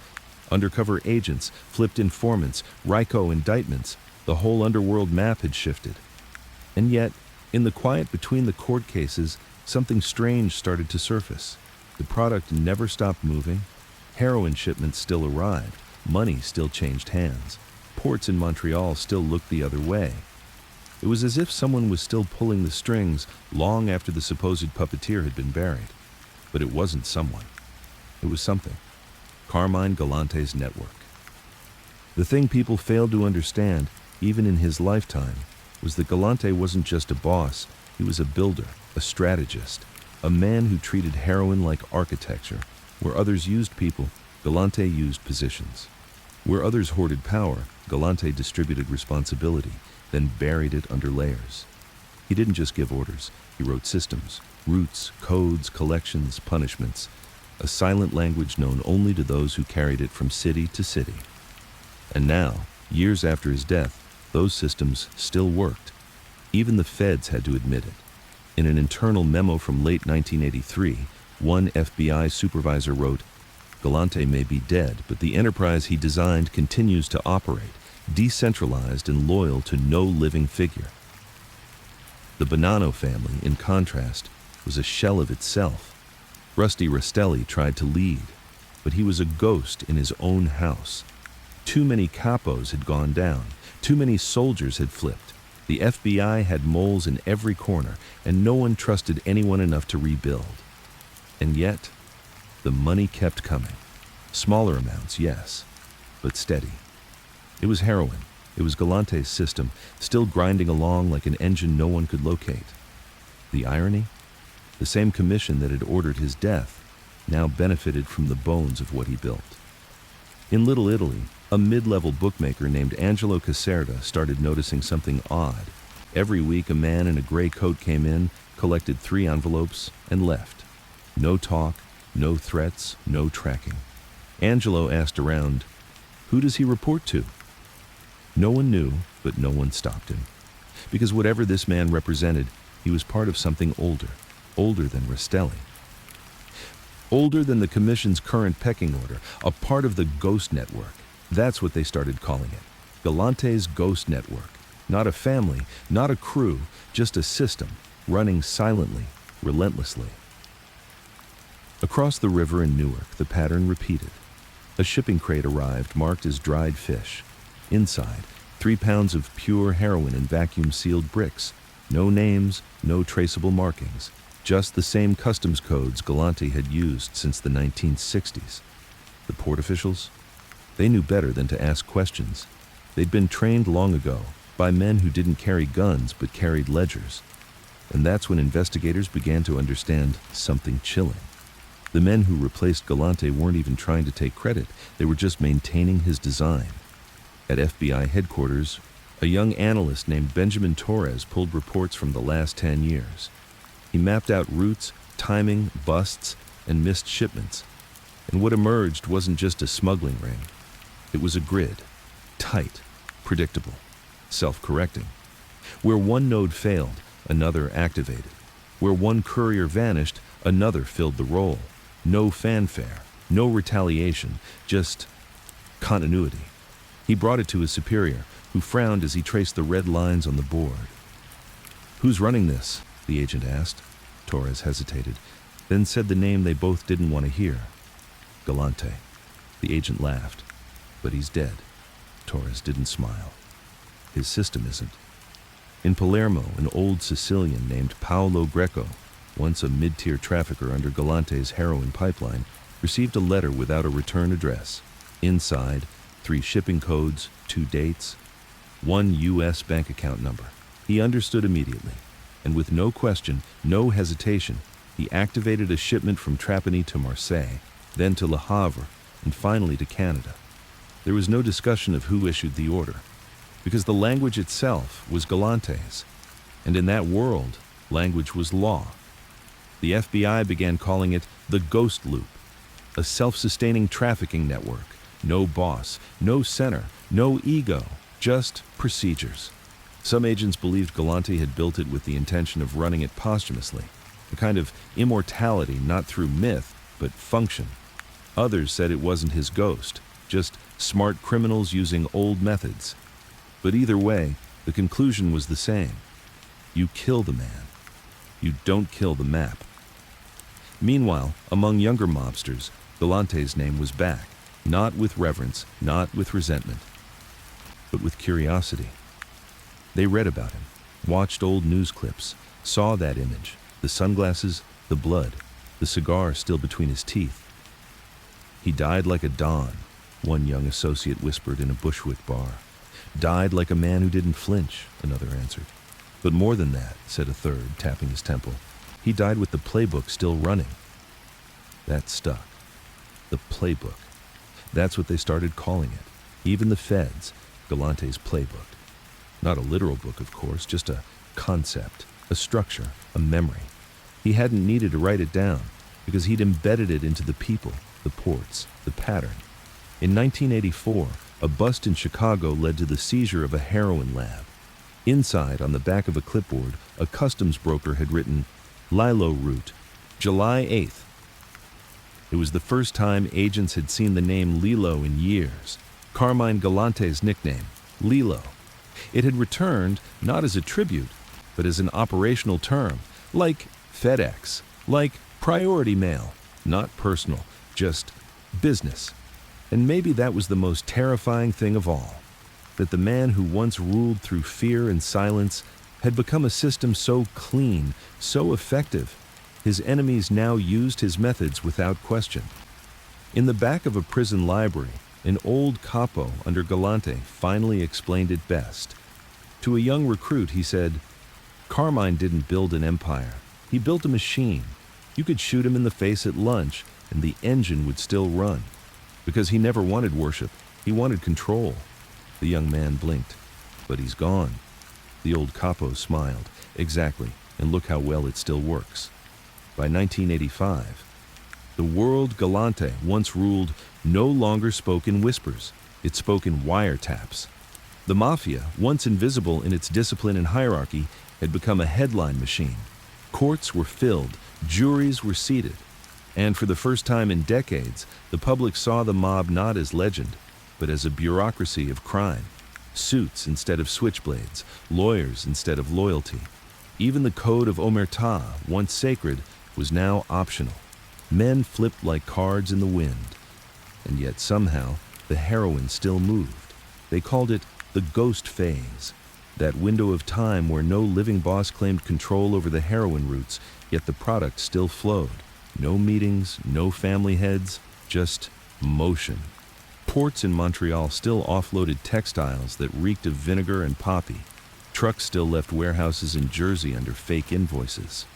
Speaker 1: Undercover agents, flipped informants, RICO indictments. The whole underworld map had shifted. And yet, in the quiet between the court cases, something strange started to surface. The product never stopped moving. Heroin shipments still arrived. Money still changed hands. Ports in Montreal still looked the other way. It was as if someone was still pulling the strings long after the supposed puppeteer had been buried. But it wasn't someone. It was something. Carmine Galante's network. The thing people failed to understand, even in his lifetime, was that Galante wasn't just a boss. He was a builder, a strategist, a man who treated heroin like architecture. Where others used people, Galante used positions. Where others hoarded power, Galante distributed responsibility, then buried it under layers. He didn't just give orders, he wrote systems, routes, codes, collections, punishments, a silent language known only to those who carried it from city to city. And now, years after his death, those systems still worked. Even the feds had to admit it. In an internal memo from late 1983, one FBI supervisor wrote, "Galante may be dead, but the enterprise he designed continues to operate, decentralized and loyal to no living figure." The Bonanno family, in contrast, was a shell of itself. Rusty Rastelli tried to lead, but he was a ghost in his own house. Too many capos had gone down, too many soldiers had flipped. The FBI had moles in every corner, and no one trusted anyone enough to rebuild. And yet, the money kept coming. Smaller amounts, yes, but steady. It was heroin. It was Galante's system, still grinding along like an engine no one could locate. The irony? The same commission that had ordered his death now benefited from the bones of what he built. In Little Italy, a mid-level bookmaker named Angelo Caserta started noticing something odd. Every week, a man in a gray coat came in, collected 3 envelopes, and left. No talk, no threats, no tracking. Angelo asked around, "Who does he report to?" No one knew, but no one stopped him. Because whatever this man represented, he was part of something older, older than Rastelli. Older than the Commission's current pecking order, a part of the Ghost Network. That's what they started calling it. Galante's Ghost Network. Not a family, not a crew, just a system, running silently, relentlessly. Across the river in Newark, the pattern repeated. A shipping crate arrived marked as dried fish. Inside, 3 pounds of pure heroin in vacuum-sealed bricks. No names, no traceable markings. Just the same customs codes Galante had used since the 1960s. The port officials? They knew better than to ask questions. They'd been trained long ago by men who didn't carry guns but carried ledgers. And that's when investigators began to understand something chilling. The men who replaced Galante weren't even trying to take credit. They were just maintaining his design. At FBI headquarters, a young analyst named Benjamin Torres pulled reports from the last 10 years. He mapped out routes, timing, busts, and missed shipments. And what emerged wasn't just a smuggling ring. It was a grid. Tight, predictable, self-correcting. Where one node failed, another activated. Where one courier vanished, another filled the role. No fanfare, no retaliation, just continuity. He brought it to his superior, who frowned as he traced the red lines on the board. "Who's running this?" the agent asked. Torres hesitated, then said the name they both didn't want to hear. "Galante." The agent laughed. "But he's dead." Torres didn't smile. "His system isn't." In Palermo, an old Sicilian named Paolo Greco, once a mid-tier trafficker under Galante's heroin pipeline, received a letter without a return address. Inside, 3 shipping codes, 2 dates, 1 U.S. bank account number. He understood immediately, and with no question, no hesitation, he activated a shipment from Trapani to Marseille, then to Le Havre, and finally to Canada. There was no discussion of who issued the order, because the language itself was Galante's, and in that world, language was law. The FBI began calling it the Ghost Loop, a self-sustaining trafficking network. No boss, no center, no ego, just procedures. Some agents believed Galante had built it with the intention of running it posthumously, a kind of immortality not through myth, but function. Others said it wasn't his ghost, just smart criminals using old methods. But either way, the conclusion was the same. You kill the man. You don't kill the map. Meanwhile, among younger mobsters, Galante's name was back. Not with reverence, not with resentment, but with curiosity. They read about him, watched old news clips, saw that image, the sunglasses, the blood, the cigar still between his teeth. "He died like a don," one young associate whispered in a Bushwick bar. "Died like a man who didn't flinch," another answered. "But more than that," said a third, tapping his temple. "He died with the playbook still running." That stuck. The playbook. That's what they started calling it. Even the feds, Galante's playbook. Not a literal book, of course, just a concept, a structure, a memory. He hadn't needed to write it down because he'd embedded it into the people, the ports, the pattern. In 1984, a bust in Chicago led to the seizure of a heroin lab. Inside, on the back of a clipboard, a customs broker had written, Lilo route, July 8th. It was the first time agents had seen the name Lilo in years. Carmine Galante's nickname, Lilo. It had returned not as a tribute, but as an operational term, like FedEx, like priority mail, not personal, just business. And maybe that was the most terrifying thing of all, that the man who once ruled through fear and silence had become a system so clean, so effective, his enemies now used his methods without question. In the back of a prison library, an old capo under Galante finally explained it best. To a young recruit, he said, Carmine didn't build an empire. He built a machine. You could shoot him in the face at lunch, and the engine would still run. Because he never wanted worship. He wanted control. The young man blinked. But he's gone. The old capo smiled. Exactly, and look how well it still works. By 1985, the world Galante once ruled no longer spoke in whispers. It spoke in wiretaps. The Mafia, once invisible in its discipline and hierarchy, had become a headline machine. Courts were filled, juries were seated, and for the first time in decades, the public saw the mob not as legend, but as a bureaucracy of crime. Suits instead of switchblades, lawyers instead of loyalty. Even the code of omerta, once sacred, was now optional. Men flipped like cards in the wind. And yet somehow, the heroin still moved. They called it the ghost phase, that window of time where no living boss claimed control over the heroin routes, yet the product still flowed. No meetings, no family heads, just motion. Ports in Montreal still offloaded textiles that reeked of vinegar and poppy. Trucks still left warehouses in Jersey under fake invoices.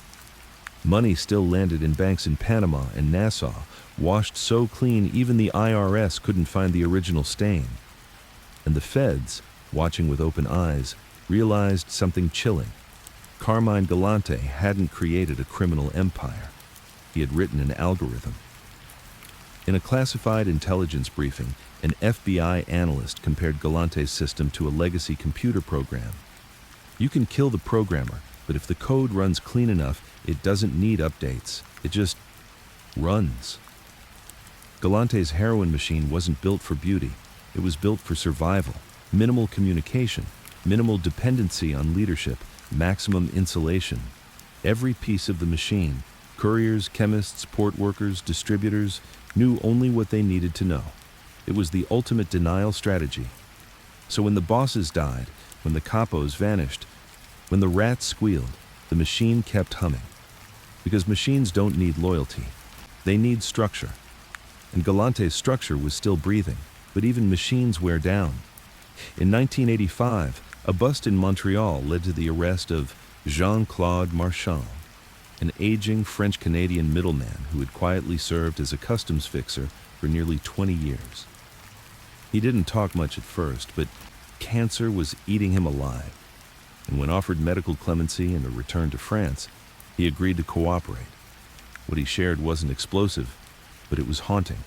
Speaker 1: Money still landed in banks in Panama and Nassau, washed so clean even the IRS couldn't find the original stain. And the feds, watching with open eyes, realized something chilling. Carmine Galante hadn't created a criminal empire. He had written an algorithm. In a classified intelligence briefing, an FBI analyst compared Galante's system to a legacy computer program. You can kill the programmer, but if the code runs clean enough, it doesn't need updates. It just runs. Galante's heroin machine wasn't built for beauty. It was built for survival. Minimal communication, minimal dependency on leadership, maximum insulation. Every piece of the machine, couriers, chemists, port workers, distributors, knew only what they needed to know. It was the ultimate denial strategy. So when the bosses died, when the capos vanished, when the rats squealed, the machine kept humming. Because machines don't need loyalty. They need structure. And Galante's structure was still breathing, but even machines wear down. In 1985, a bust in Montreal led to the arrest of Jean-Claude Marchand, an aging French-Canadian middleman who had quietly served as a customs fixer for nearly 20 years. He didn't talk much at first, but cancer was eating him alive. And when offered medical clemency and a return to France, he agreed to cooperate. What he shared wasn't explosive, but it was haunting.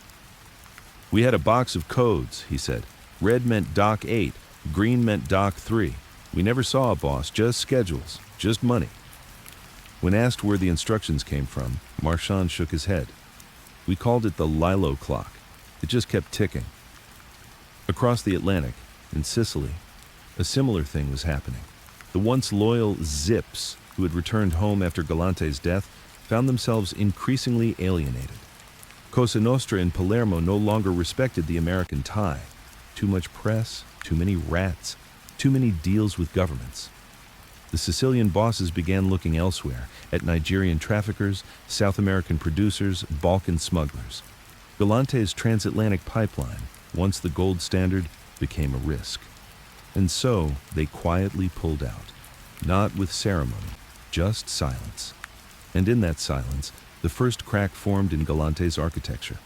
Speaker 1: We had a box of codes, he said. Red meant Doc 8, green meant Doc 3. We never saw a boss, just schedules, just money. When asked where the instructions came from, Marchand shook his head. We called it the Lilo clock. It just kept ticking. Across the Atlantic, in Sicily, a similar thing was happening. The once loyal Zips, who had returned home after Galante's death, found themselves increasingly alienated. Cosa Nostra in Palermo no longer respected the American tie. Too much press, too many rats, too many deals with governments. The Sicilian bosses began looking elsewhere, at Nigerian traffickers, South American producers, Balkan smugglers. Galante's transatlantic pipeline, once the gold standard, became a risk. And so they quietly pulled out, not with ceremony, just silence. And in that silence, the first crack formed in Galante's architecture.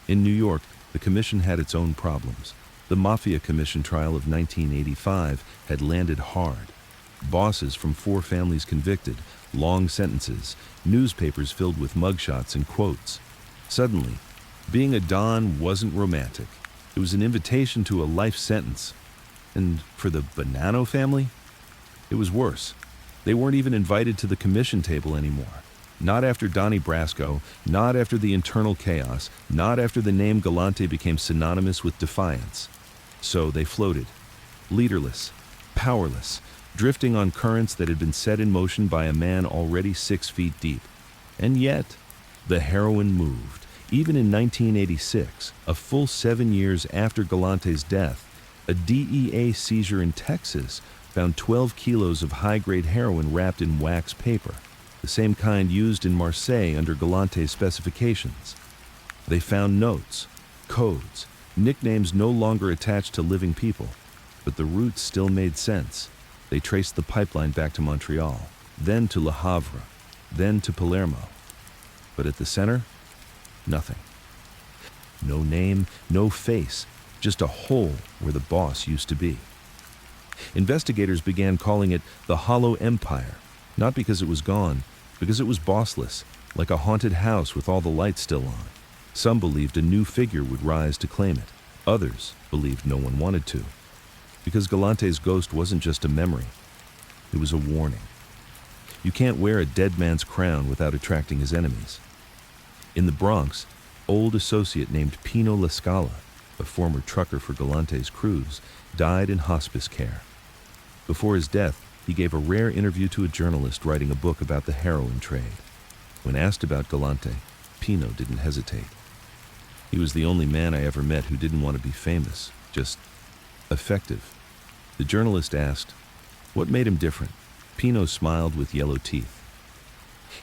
Speaker 1: In New York, the commission had its own problems. The Mafia Commission trial of 1985 had landed hard. Bosses from 4 families convicted, long sentences, newspapers filled with mugshots and quotes. Suddenly, being a Don wasn't romantic. It was an invitation to a life sentence. And for the Bonanno family, it was worse. They weren't even invited to the commission table anymore. Not after Donnie Brasco, not after the internal chaos, not after the name Galante became synonymous with defiance. So they floated, leaderless, powerless, drifting on currents that had been set in motion by a man already 6 feet deep. And yet, the heroin moved. Even in 1986, a full 7 years after Galante's death, a DEA seizure in Texas found 12 kilos of high-grade heroin wrapped in wax paper, the same kind used in Marseille under Galante's specifications. They found notes, codes, nicknames no longer attached to living people, but the roots still made sense. They traced the pipeline back to Montreal, then to Le Havre, then to Palermo. But at the center, nothing. No name, no face, just a hole where the boss used to be. Investigators began calling it the Hollow Empire, not because it was gone, because it was bossless, like a haunted house with all the lights still on. Some believed a new figure would rise to claim it. Others believed no one wanted to, because Galante's ghost wasn't just a memory, it was a warning. You can't wear a dead man's crown without attracting his enemies. In the Bronx, old associate named Pino La Scala, a former trucker for Galante's crews, died in hospice care. Before his death, he gave a rare interview to a journalist writing a book about the heroin trade. When asked about Galante, Pino didn't hesitate. He was the only man I ever met who didn't want to be famous, just effective. The journalist asked, what made him different? Pino smiled with yellow teeth.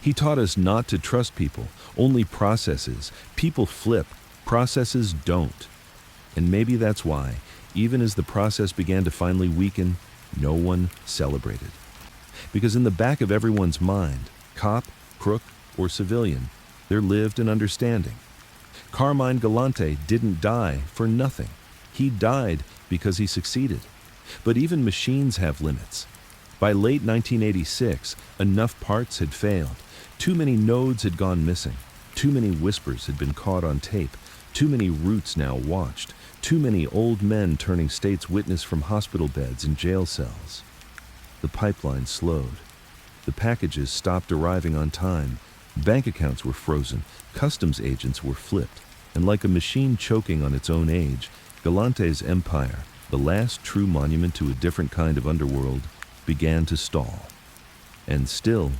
Speaker 1: He taught us not to trust people, only processes. People flip, processes don't. And maybe that's why, even as the process began to finally weaken, no one celebrated. Because in the back of everyone's mind, cop, crook, or civilian, there lived an understanding. Carmine Galante didn't die for nothing. He died because he succeeded. But even machines have limits. By late 1986, enough parts had failed. Too many nodes had gone missing. Too many whispers had been caught on tape. Too many roots now watched. Too many old men turning state's witness from hospital beds and jail cells. The pipeline slowed. The packages stopped arriving on time. Bank accounts were frozen. Customs agents were flipped. And like a machine choking on its own age, Galante's empire, the last true monument to a different kind of underworld, began to stall. And still,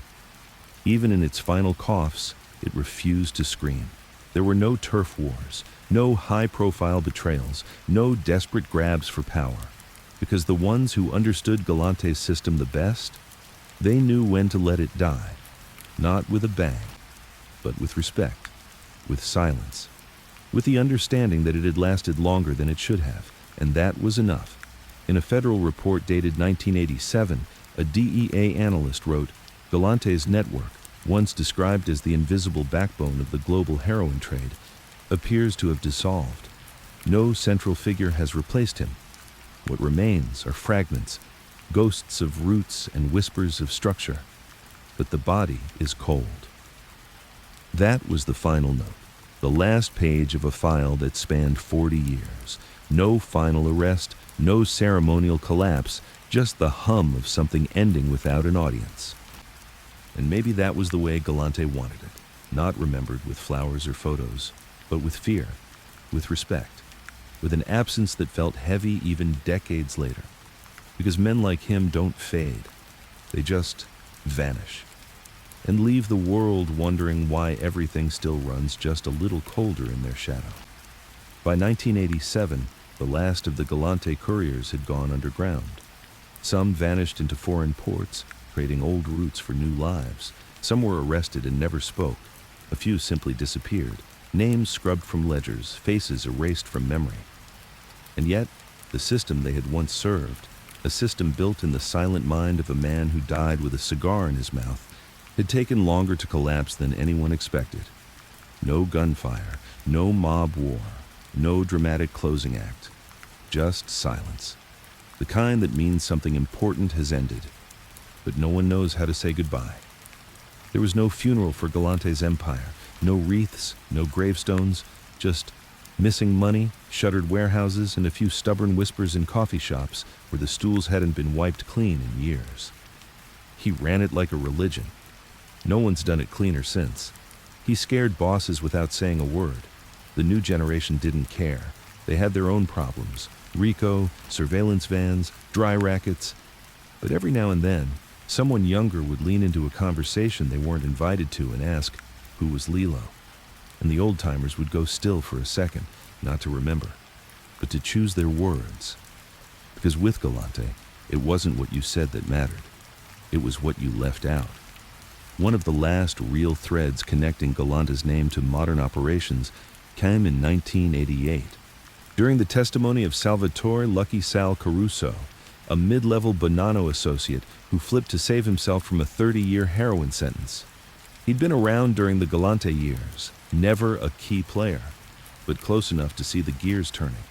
Speaker 1: even in its final coughs, it refused to scream. There were no turf wars, no high-profile betrayals, no desperate grabs for power. Because the ones who understood Galante's system the best, they knew when to let it die. Not with a bang, but with respect, with silence, with the understanding that it had lasted longer than it should have, and that was enough. In a federal report dated 1987, a DEA analyst wrote, Galante's network, once described as the invisible backbone of the global heroin trade, appears to have dissolved. No central figure has replaced him. What remains are fragments, ghosts of roots and whispers of structure. But the body is cold. That was the final note, the last page of a file that spanned 40 years. No final arrest, no ceremonial collapse, just the hum of something ending without an audience. And maybe that was the way Galante wanted it, not remembered with flowers or photos, but with fear, with respect, with an absence that felt heavy even decades later. Because men like him don't fade, they just vanish, and leave the world wondering why everything still runs just a little colder in their shadow. By 1987, the last of the Galante couriers had gone underground. Some vanished into foreign ports, creating old routes for new lives. Some were arrested and never spoke. A few simply disappeared, names scrubbed from ledgers, faces erased from memory. And yet, the system they had once served, a system built in the silent mind of a man who died with a cigar in his mouth, had taken longer to collapse than anyone expected. No gunfire, no mob war, no dramatic closing act. just silence. The kind that means something important has ended, but no one knows how to say goodbye. There was no funeral for Galante's empire, no wreaths, no gravestones, just missing money, shuttered warehouses, and a few stubborn whispers in coffee shops where the stools hadn't been wiped clean in years. He ran it like a religion. No one's done it cleaner since. He scared bosses without saying a word. The new generation didn't care. They had their own problems. RICO, surveillance vans, dry rackets. But every now and then, someone younger would lean into a conversation they weren't invited to and ask, who was Lilo? And the old-timers would go still for a second, not to remember, but to choose their words. Because with Galante, it wasn't what you said that mattered. It was what you left out. One of the last real threads connecting Galante's name to modern operations came in 1988. During the testimony of Salvatore Lucky Sal Caruso, a mid-level Bonanno associate who flipped to save himself from a 30-year heroin sentence. He'd been around during the Galante years, never a key player, but close enough to see the gears turning.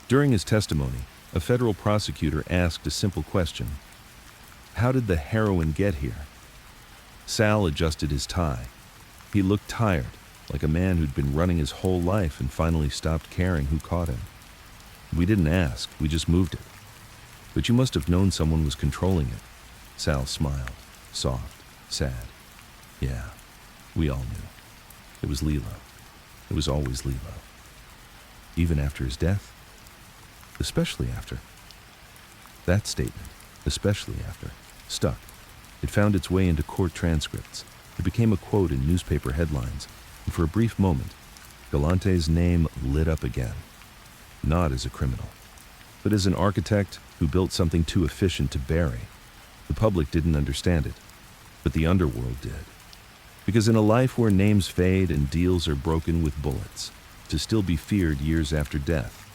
Speaker 1: During his testimony, a federal prosecutor asked a simple question. How did the heroin get here? Sal adjusted his tie. He looked tired, like a man who'd been running his whole life and finally stopped caring who caught him. We didn't ask, we just moved it. But you must have known someone was controlling it. Sal smiled, soft, sad. Yeah, we all knew. It was Lilo. It was always Lilo. Even after his death? Especially after. That statement, especially after, stuck. It found its way into court transcripts. It became a quote in newspaper headlines. And for a brief moment, Galante's name lit up again. Not as a criminal, but as an architect who built something too efficient to bury. The public didn't understand it, but the underworld did. Because in a life where names fade and deals are broken with bullets, to still be feared years after death,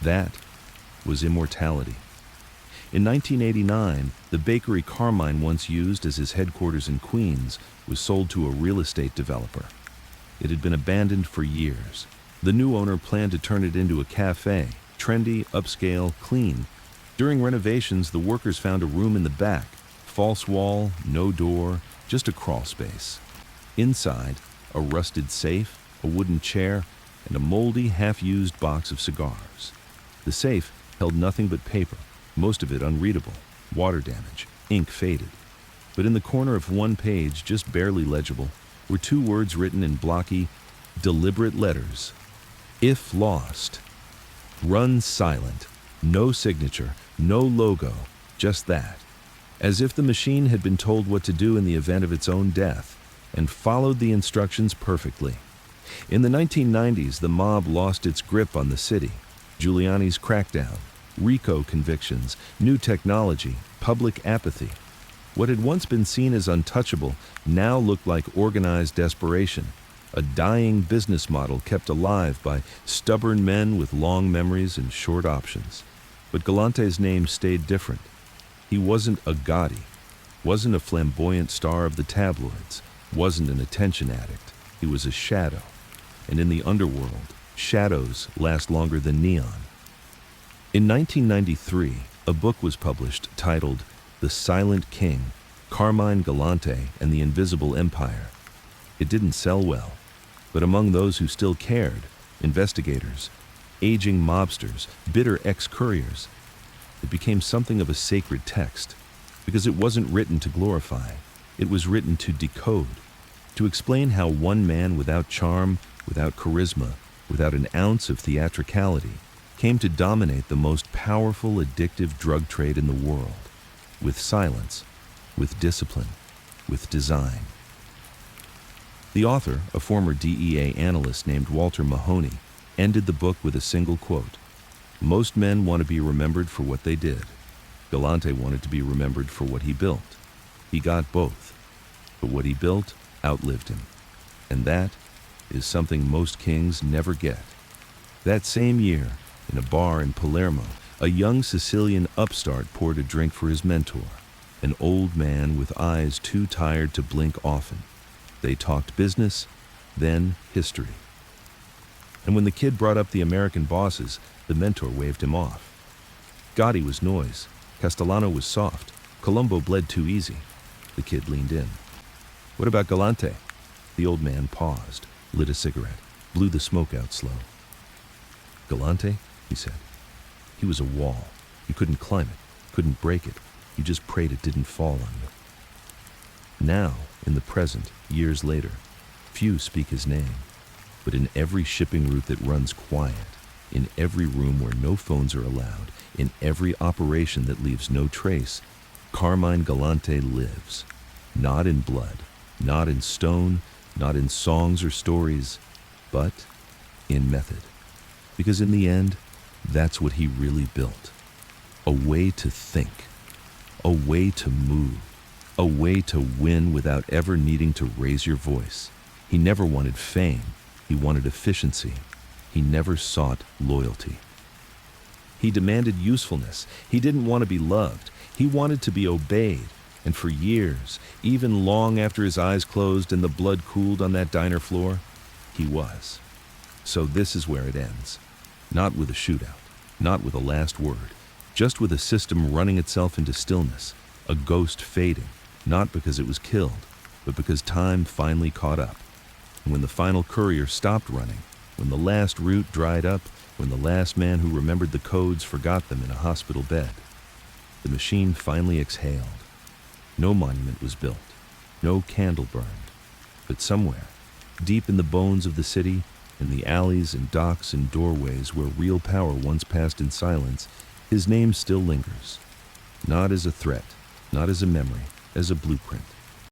Speaker 1: that was immortality. In 1989, the bakery Carmine once used as his headquarters in Queens was sold to a real estate developer. It had been abandoned for years. The new owner planned to turn it into a cafe, trendy, upscale, clean. During renovations, the workers found a room in the back, false wall, no door, just a crawl space. Inside, a rusted safe, a wooden chair, and a moldy, half-used box of cigars. The safe held nothing but paper, most of it unreadable, water damage, ink faded. But in the corner of one page, just barely legible, were two words written in blocky, deliberate letters. If lost. Run silent. No signature, no logo, just that. As if the machine had been told what to do in the event of its own death, and followed the instructions perfectly. In the 1990s, the mob lost its grip on the city. Giuliani's crackdown, RICO convictions, new technology, public apathy. What had once been seen as untouchable now looked like organized desperation, a dying business model kept alive by stubborn men with long memories and short options. But Galante's name stayed different. He wasn't a Gotti, wasn't a flamboyant star of the tabloids, wasn't an attention addict. He was a shadow. And in the underworld, shadows last longer than neon. In 1993, a book was published titled The Silent King, Carmine Galante and the Invisible Empire. It didn't sell well, but among those who still cared, investigators, aging mobsters, bitter ex-couriers, it became something of a sacred text, because it wasn't written to glorify, it was written to decode, to explain how one man without charm, without charisma, without an ounce of theatricality, came to dominate the most powerful addictive drug trade in the world, with silence, with discipline, with design. The author, a former DEA analyst named Walter Mahoney, ended the book with a single quote. Most men want to be remembered for what they did. Galante wanted to be remembered for what he built. He got both, but what he built outlived him. And that is something most kings never get. That same year, in a bar in Palermo, a young Sicilian upstart poured a drink for his mentor, an old man with eyes too tired to blink often. They talked business, then history. And when the kid brought up the American bosses, the mentor waved him off. Gotti was noise, Castellano was soft, Colombo bled too easy. The kid leaned in. What about Galante? The old man paused, lit a cigarette, blew the smoke out slow. Galante, he said. He was a wall. You couldn't climb it, couldn't break it. You just prayed it didn't fall on you. Now, in the present, years later, few speak his name. But in every shipping route that runs quiet, in every room where no phones are allowed, in every operation that leaves no trace, Carmine Galante lives. Not in blood, not in stone, not in songs or stories, but in method. Because in the end, that's what he really built. A way to think, a way to move, a way to win without ever needing to raise your voice. He never wanted fame. He wanted efficiency. He never sought loyalty. He demanded usefulness. He didn't want to be loved. He wanted to be obeyed. And for years, even long after his eyes closed and the blood cooled on that diner floor, he was. So this is where it ends. Not with a shootout, not with a last word, just with a system running itself into stillness, a ghost fading, not because it was killed, but because time finally caught up. And when the final courier stopped running, when the last route dried up, when the last man who remembered the codes forgot them in a hospital bed, the machine finally exhaled. No monument was built, no candle burned, but somewhere, deep in the bones of the city, in the alleys and docks and doorways where real power once passed in silence, his name still lingers. Not as a threat, not as a memory, as a blueprint.